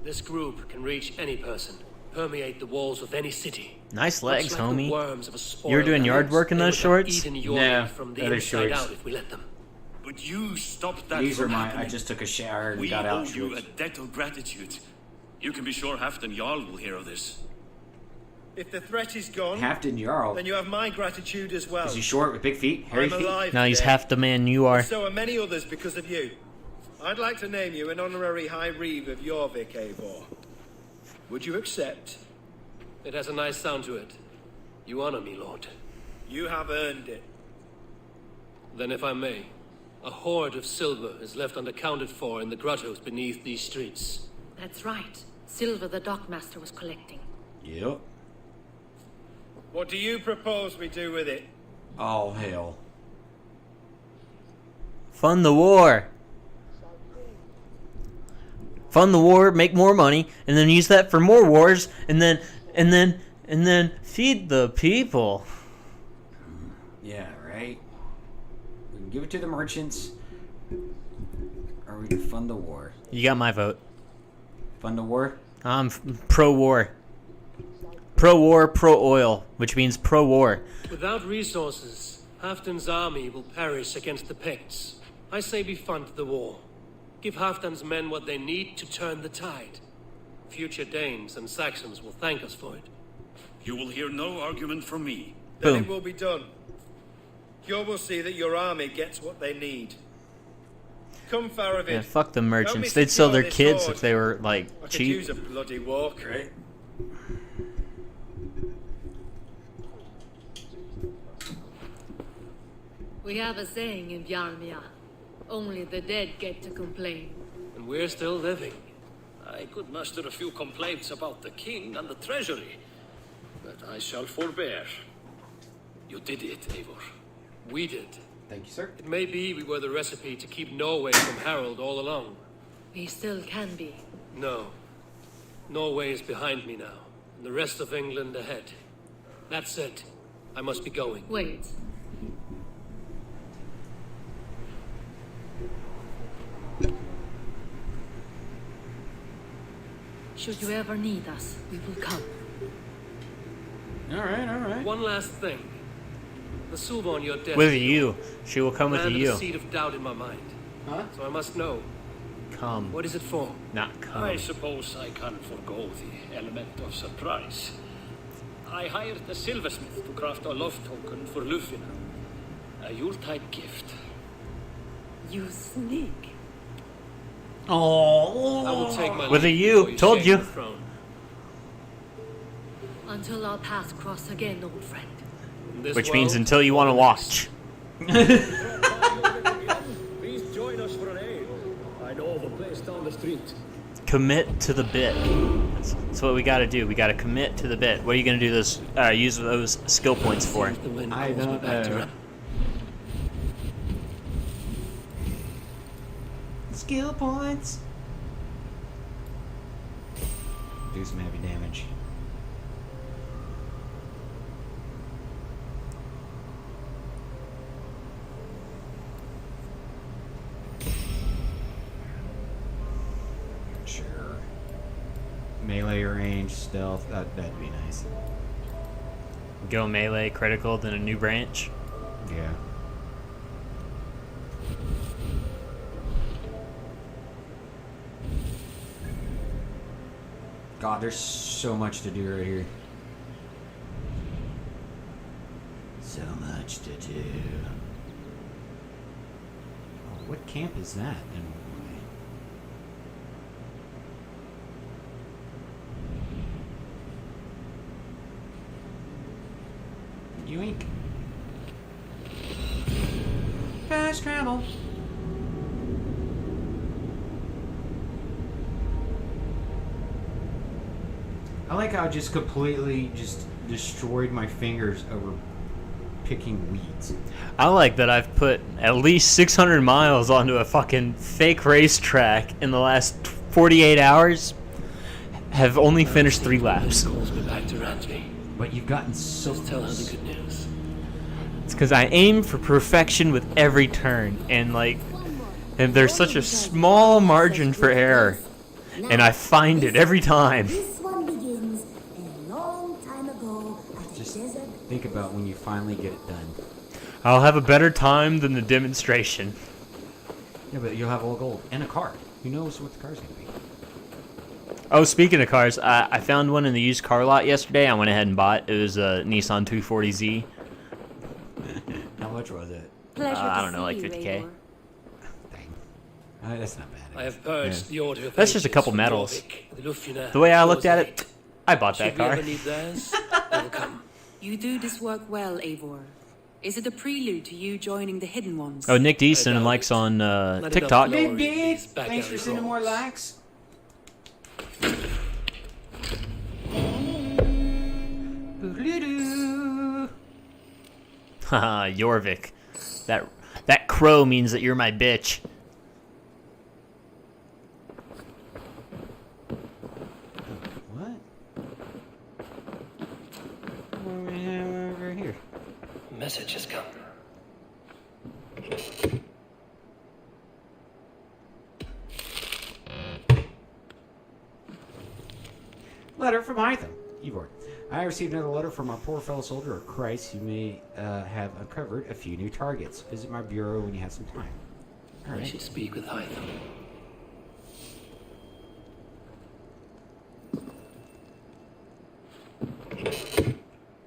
This group can reach any person, permeate the walls of any city. Nice legs, Much like the homie. worms of a You were doing spoiled yard house, work in they those would shorts? have eaten Jorvik Yeah, from the other inside shorts. out if we let them. But you stopped that These are from my. happening. I just took a shower and We got owe out. you a debt of gratitude. You can be sure Halfdan Jarl will hear of this. If the threat is gone, Halfdan Jarl. then you have my gratitude as well. Is he short with big feet? Hairy I'm feet? alive Now he's today. half the man you are. So are many others because of you. I'd like to name you an honorary High Reeve of Jorvik, Eivor. Would you accept? It has a nice sound to it. You honor me, Lord. You have earned it. Then if I may, a hoard of silver is left unaccounted for in the grottos beneath these streets. That's right. Silver the Dockmaster was collecting. Yep. What do you propose we do with it? Oh, hell. Fund the war. Fund the war, make more money, and then use that for more wars, and then feed the people. Yeah, right? We can give it to the merchants. Or we can fund the war. You got my vote. Fund the war? I'm pro-war. Pro-war, pro-oil, which means pro-war. Without resources, Halfdan's army will perish against the Picts. I say we fund the war. Give Halfdan's men what they need to turn the tide. Future Danes and Saxons will thank us for it. You will hear no argument from me. Then Boom. it will be done. You will see that your army gets what they need. Come, Faravid. Yeah, fuck the Help me merchants. They'd sell secure their this kids hoard. if they were, like, I could cheap. use a bloody walk. Right. We have a saying in Bjarmia. Only the dead get to complain. And we're still living. I could muster a few complaints about the king and the treasury, but I shall forbear. You did it, Eivor. We did. Thank you, sir. It may be we were the recipe to keep Norway from Harold all along. We still can be. No. Norway is behind me now, and the rest of England ahead. That said, I must be going. Wait. Should you ever need us, we will come. Alright, alright. One last thing. The silver on your desk. With you. She will come with planted you. a seed of doubt in my mind. Huh? So I must know. Come. What is it for? Not come. I suppose I can forgo the element of surprise. I hired a silversmith to craft a love token for Lufina. A Yuletide gift. You sneak. Oh. I will take my With a leave you. before Told shake you. the throne. Until our paths cross again, old friend. In this Which means world, until you want to watch. Please join us for an ale. I know of a place down the street. Commit to the bit. That's what we got to do. We got to commit to the bit. What are you going to do those? Use those skill points for? The wind I calls me don't back to know. rest. Skill points. Do some heavy damage. Sure. Melee range, stealth, that'd be nice. Go melee, critical, then a new branch. Yeah. God, there's so much to do right here. So much to do. Oh, what camp is that? Yoink. Fast travel. I like how I just completely just destroyed my fingers over picking weeds. I like that I've put at least 600 miles onto a fucking fake racetrack in the last 48 hours. Have only finished 3 laps. Calls me back to Ranji. But you've gotten so Just tell her the good news. It's because I aim for perfection with every turn, and there's such a small margin for error, and I find it every time. This one begins a long time ago at the desert. think about when you finally get it done. I'll have a better time than the demonstration. Yeah, but you'll have all gold and a car. Who knows what the car's gonna be? Oh, speaking of cars, I found one in the used car lot yesterday. I went ahead and bought. It was a Nissan 240Z. How much was it? I don't know, like 50K. That's not bad. I have purged the order of That's just a couple agents from medals. Jorvik, The way I looked at it, I bought that Should we car. ever need theirs, they will come. You do this work well, Eivor. Is it a prelude to you joining the Hidden Ones? Oh, Nick Deason likes on TikTok. Big beat! Thanks for sending more likes. Haha, Jorvik. That crow means that you're my bitch. What? What do we have over here? Message has come. Letter from Hytham. Eivor. I received another letter from our poor fellow soldier of Christ who may have uncovered a few new targets. Visit my bureau when you have some time. I should speak with Hytham.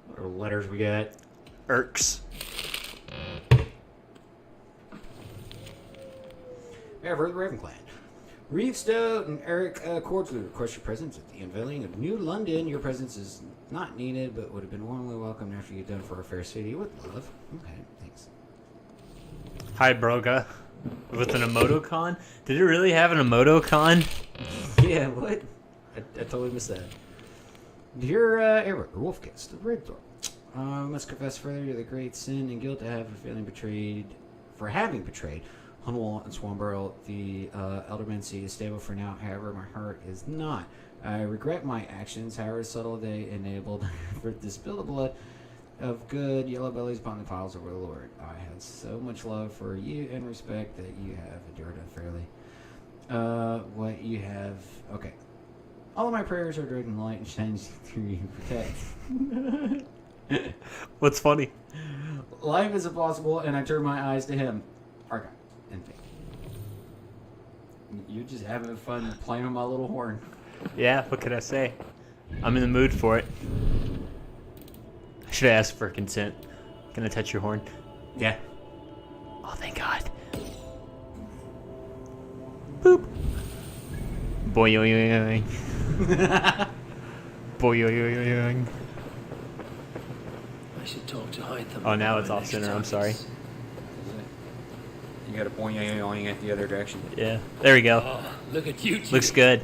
What are letters we got? Irks. Ever the Raven Clan. Reevstow and Eric cordially request your presence at the unveiling of New London. Your presence is not needed, but would have been warmly welcomed after you've done for our fair city with love. Okay, thanks. Hi, Broga. With an emoticon? Did it really have an emoticon? Yeah, what? I totally missed that. Dear Eric, Wolfkist, the Red Door. I must confess further to the great sin and guilt I have for having betrayed Hunwall and Swanborough. The Elderman Sea is stable for now, however, my heart is not. I regret my actions, however subtle they enabled for to spill the blood of good yellow bellies upon the piles of our Lord. I had so much love for you and respect that you have endured unfairly. What you have... Okay. All of my prayers are directed in light and shines through you. Protect. What's funny? Life is impossible, and I turn my eyes to him. Archive. And faith. You're just having fun playing with my little horn. Yeah, what can I say? I'm in the mood for it. I should have asked for consent. Can I touch your horn? Yeah. Oh, thank God. Boop. Boing. Boing. I should talk to Hytham. Oh, now it's off center. I'm sorry. You got a boing at the other direction. Yeah. There we go. Oh, look at you two. Looks good.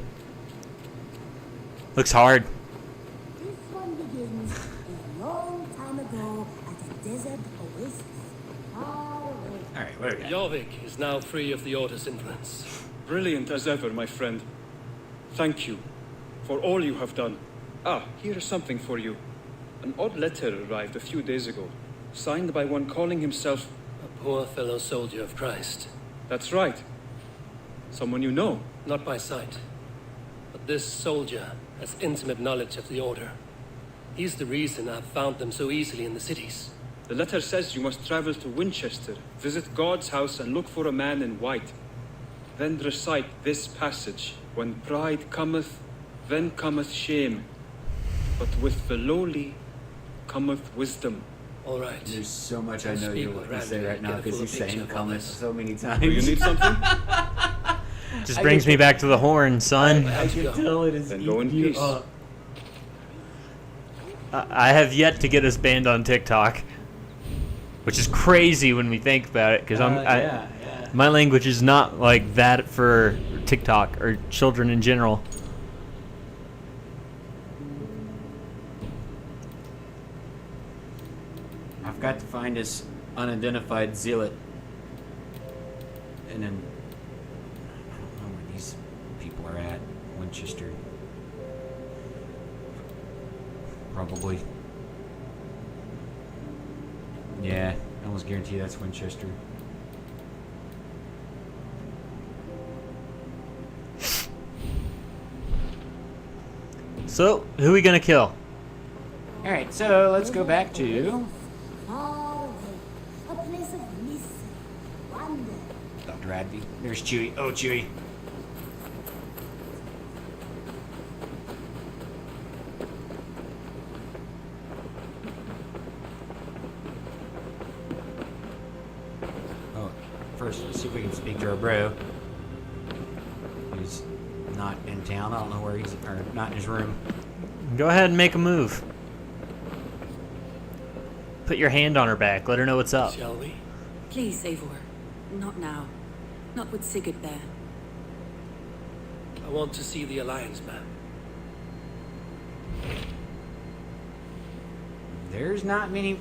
Looks hard. This one begins a long time ago at a desert oasis. Far away. Alright, what do we got? Jorvik is now free of the Order's influence. Brilliant as ever, my friend. Thank you for all you have done. Ah, here is something for you. An odd letter arrived a few days ago, signed by one calling himself... A poor fellow soldier of Christ. That's right. Someone you know. Not by sight. But this soldier has intimate knowledge of the Order. He's the reason I've found them so easily in the cities. The letter says you must travel to Winchester, visit God's house and look for a man in white. Then recite this passage. When pride cometh, then cometh shame. But with the lowly cometh wisdom. All right. There's so much I know Speak you with want to say Randy, right now get a because full you're saying picture of comments this. so many times. Do you need something? Just brings me back to the horn, son. I can tell it is Then go in eating you peace. up. I have yet to get us banned on TikTok, which is crazy when we think about it, because my language is not like that for TikTok or children in general. I've got to find this unidentified zealot. And then I don't know where these people are at. Winchester. Probably. Yeah, I almost guarantee that's Winchester. So, who are we gonna kill? Alright, so let's go back to Far away, a place of mystery, wonder. Dr. Radby. There's Chewie. Oh, Chewie. Oh, first, let's see if we can speak to our bro. Who's not in town. I don't know where he's, or not in his room. Go ahead and make a move. Put your hand on her back. Let her know what's up. Shall we? Please, Eivor. Not now. Not with Sigurd there. I want to see the Alliance map. There's not many.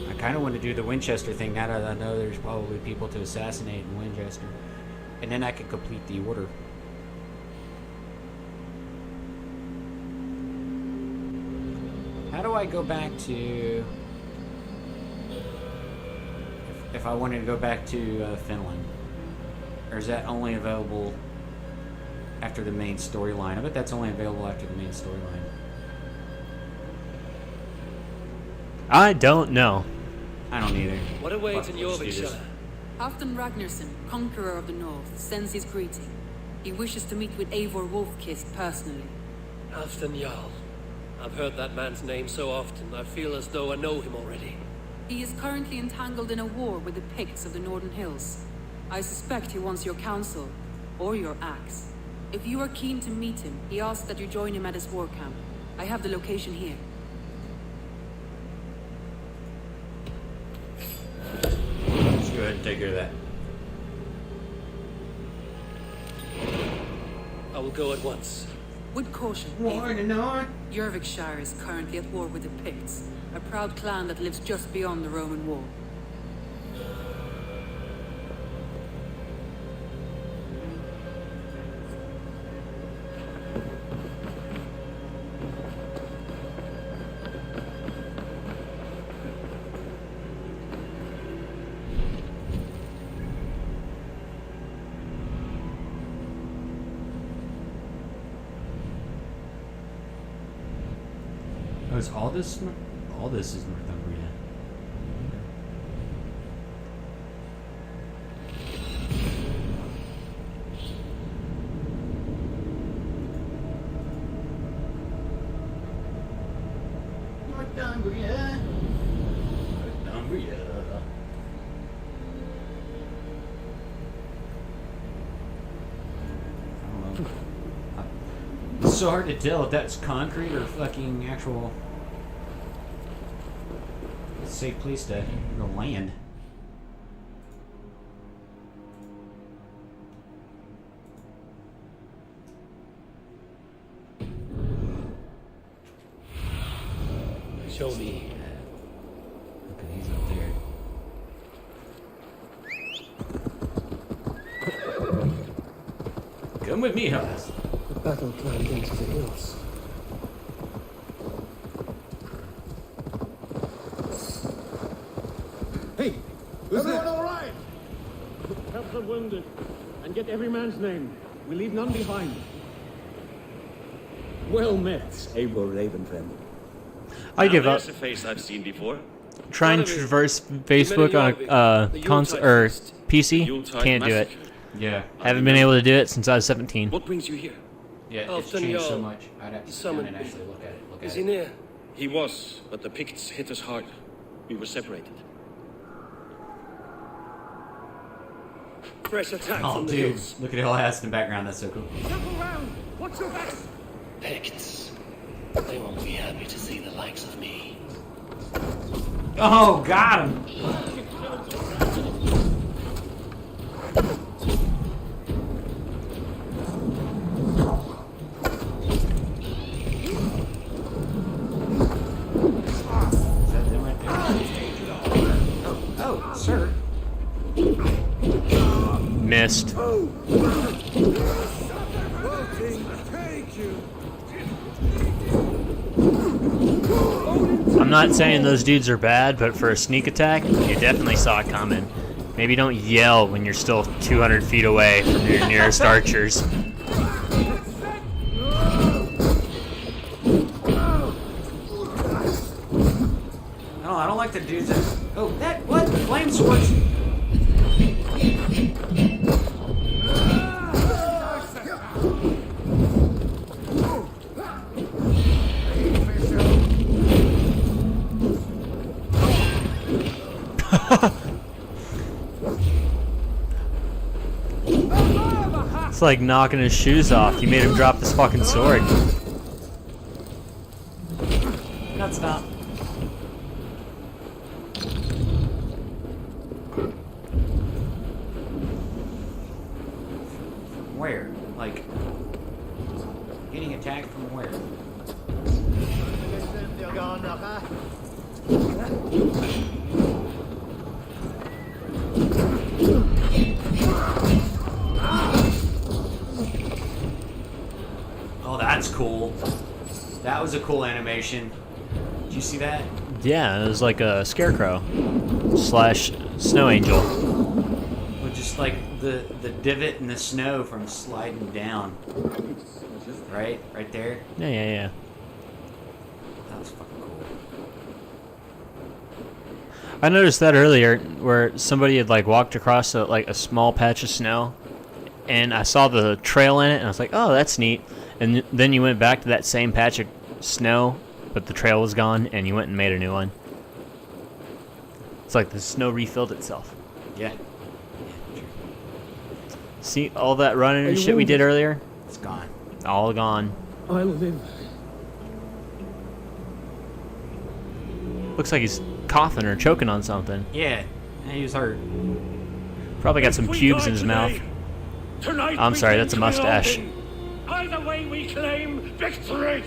I kind of want to do the Winchester thing now that I know there's probably people to assassinate in Winchester. And then I could complete the order. How do I go back to... If I wanted to go back to Finland? Or is that only available after the main storyline? I bet that's only available after the main storyline. I don't know. I don't either. What awaits in Let's do this. Jorvikshire? Halfdan Ragnarsson, conqueror of the north, sends his greeting. He wishes to meet with Eivor Wolfkist personally. Halfdan Jarl. I've heard that man's name so often, I feel as though I know him already. He is currently entangled in a war with the Picts of the Northern Hills. I suspect he wants your counsel, or your axe. If you are keen to meet him, he asks that you join him at his war camp. I have the location here. Let's go ahead and take care of that. I will go at once. With caution, Eivor. Jorvikshire is currently at war with the Picts, a proud clan that lives just beyond the Roman wall. Oh, is all this is Northumbria. Northumbria. Northumbria. I don't know. It's so hard to tell if that's concrete or fucking actual. It's a safe place to land. Show me. Okay, he's up there. Come with me, Hobbs. The battle climbed into the hills. Hey, Everyone all right? help the wounded and get every man's name. We leave none behind. Well met, Eivor Ravenfell. I give up. There's a face I've seen before. Trying to traverse Facebook on a console or PC, can't do it. Yeah. Haven't been able to do it since I was 17. What brings you here? Yeah, it's changed so much. I'd have to sit down and actually look at it. Is he near? He was, but the Picts hit us hard. We were separated. Fresh attack Oh, from the dude. hills. Look at Hillhast in the background. That's so cool. Circle round. Watch your backs. Picts. They won't be happy to see the likes of me. Oh, got him. Missed. I'm not saying those dudes are bad, but for a sneak attack, you definitely saw it coming. Maybe don't yell when you're still 200 feet away from your nearest archers. No, I don't like the dudes that... Oh, that... What? Flame swords? It's like knocking his shoes off. You made him drop his fucking sword. Not stop. Where? Like, getting attacked from where? Oh, that's cool. That was a cool animation. Did you see that? Yeah, it was like a scarecrow slash snow angel. With just like the divot in the snow from sliding down. Right? Right there? Yeah. That was fucking cool. I noticed that earlier where somebody had like walked across a small patch of snow, and I saw the trail in it, and I was like, oh, that's neat. And then you went back to that same patch of snow, but the trail was gone, and you went and made a new one. It's like the snow refilled itself. Yeah. See all that running and shit we did earlier? It's gone. All gone. I'll live. Looks like he's coughing or choking on something. Yeah, he was hurt. Probably got some pubes in his mouth. Tonight I'm sorry, we that's a can mustache. triumph. Either way, we claim victory.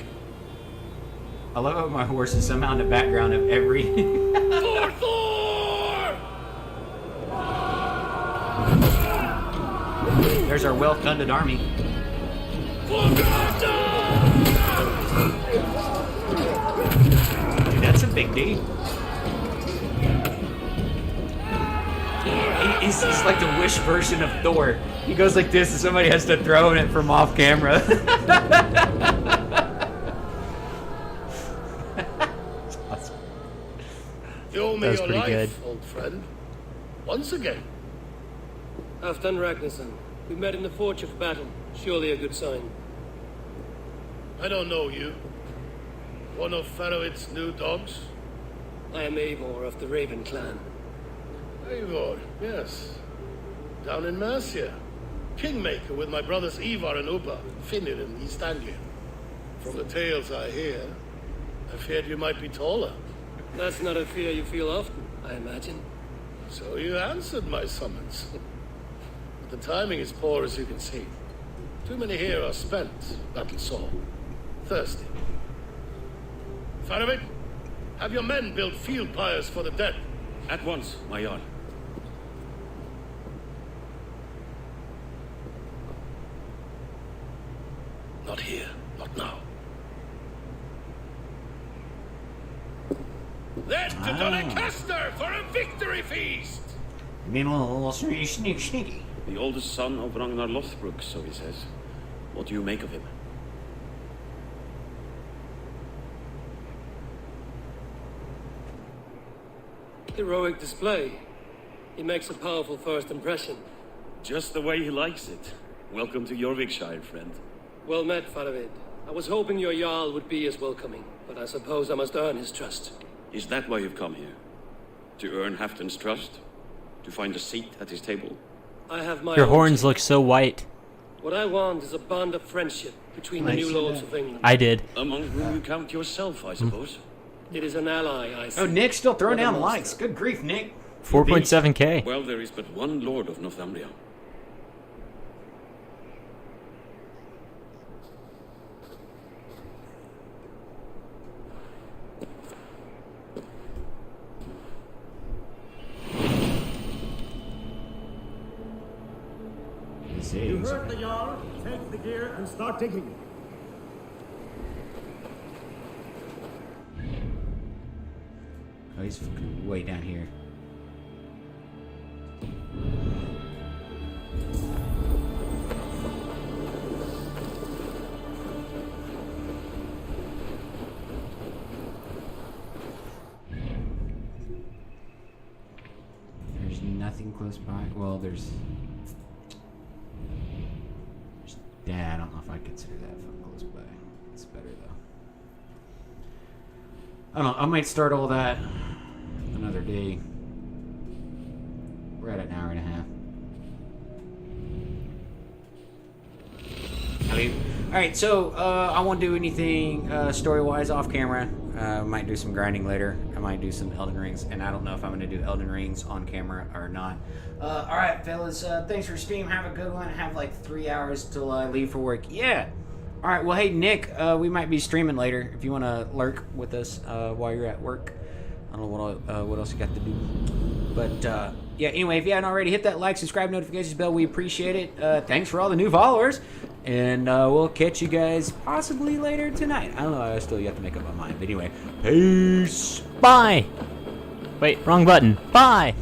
I love how my horse is somehow in the background of every... For Thor! There's our well-funded army. Dude, that's a big D. He's like the Wish version of Thor. He goes like this and somebody has to throw it from off camera. You owe me That was your pretty life, good. old friend. Once again. Halfdan Ragnarsson, we met in the Forge of Battle. Surely a good sign. I don't know you. One of Faroid's new dogs? I am Eivor of the Raven clan. Eivor, yes. Down in Mercia. Kingmaker with my brothers Ivar and Ubba, Finnir and East Anglia. From the tales I hear, I feared you might be taller. That's not a fear you feel often, I imagine. So you answered my summons. But the timing is poor, as you can see. Too many here are spent, battle sore, thirsty. Faroid, have your men build field pyres for the dead. At once, my Jarl. Not here, not now. Then to Doncaster for a victory feast! Being a little sneaky. The oldest son of Ragnar Lothbrok, so he says. What do you make of him? Heroic display. He makes a powerful first impression. Just the way he likes it. Welcome to Jorvikshire, friend. Well met, Faroid. I was hoping your Jarl would be as welcoming, but I suppose I must earn his trust. Is that why you've come here? To earn Halfdan's trust? To find a seat at his table? I have my Your own horns team. look so white. What I want is a bond of friendship between the new lords of England. I did. Among whom you count yourself, I suppose. It is an ally, I see. Oh, Nick's still throwing Not a down monster. likes. Good grief, Nick. 4.7K. Well, there is but one lord of Northumbria. This You is. heard the Jarl. Take the gear and start digging. Oh, he's fucking way down here. There's nothing close by. Well, there's. Yeah, I don't know if I consider that fucking close by. It's better though. I don't know. I might start all that another day. We're at an hour and a half. I mean, all right. So I won't do anything story-wise off camera. I might do some grinding later. I might do some Elden Rings, and I don't know if I'm going to do Elden Rings on camera or not. All right, fellas. Thanks for stream. Have a good one. Have like 3 hours till I leave for work. Yeah. All right. Well, hey Nick, we might be streaming later if you want to lurk with us while you're at work. I don't know what else you got to do, but yeah. Anyway, if you haven't already, hit that like, subscribe, notifications bell. We appreciate it. Thanks for all the new followers, and we'll catch you guys possibly later tonight. I don't know. I still yet to make up my mind. But anyway, peace. Bye. Wait, wrong button. Bye.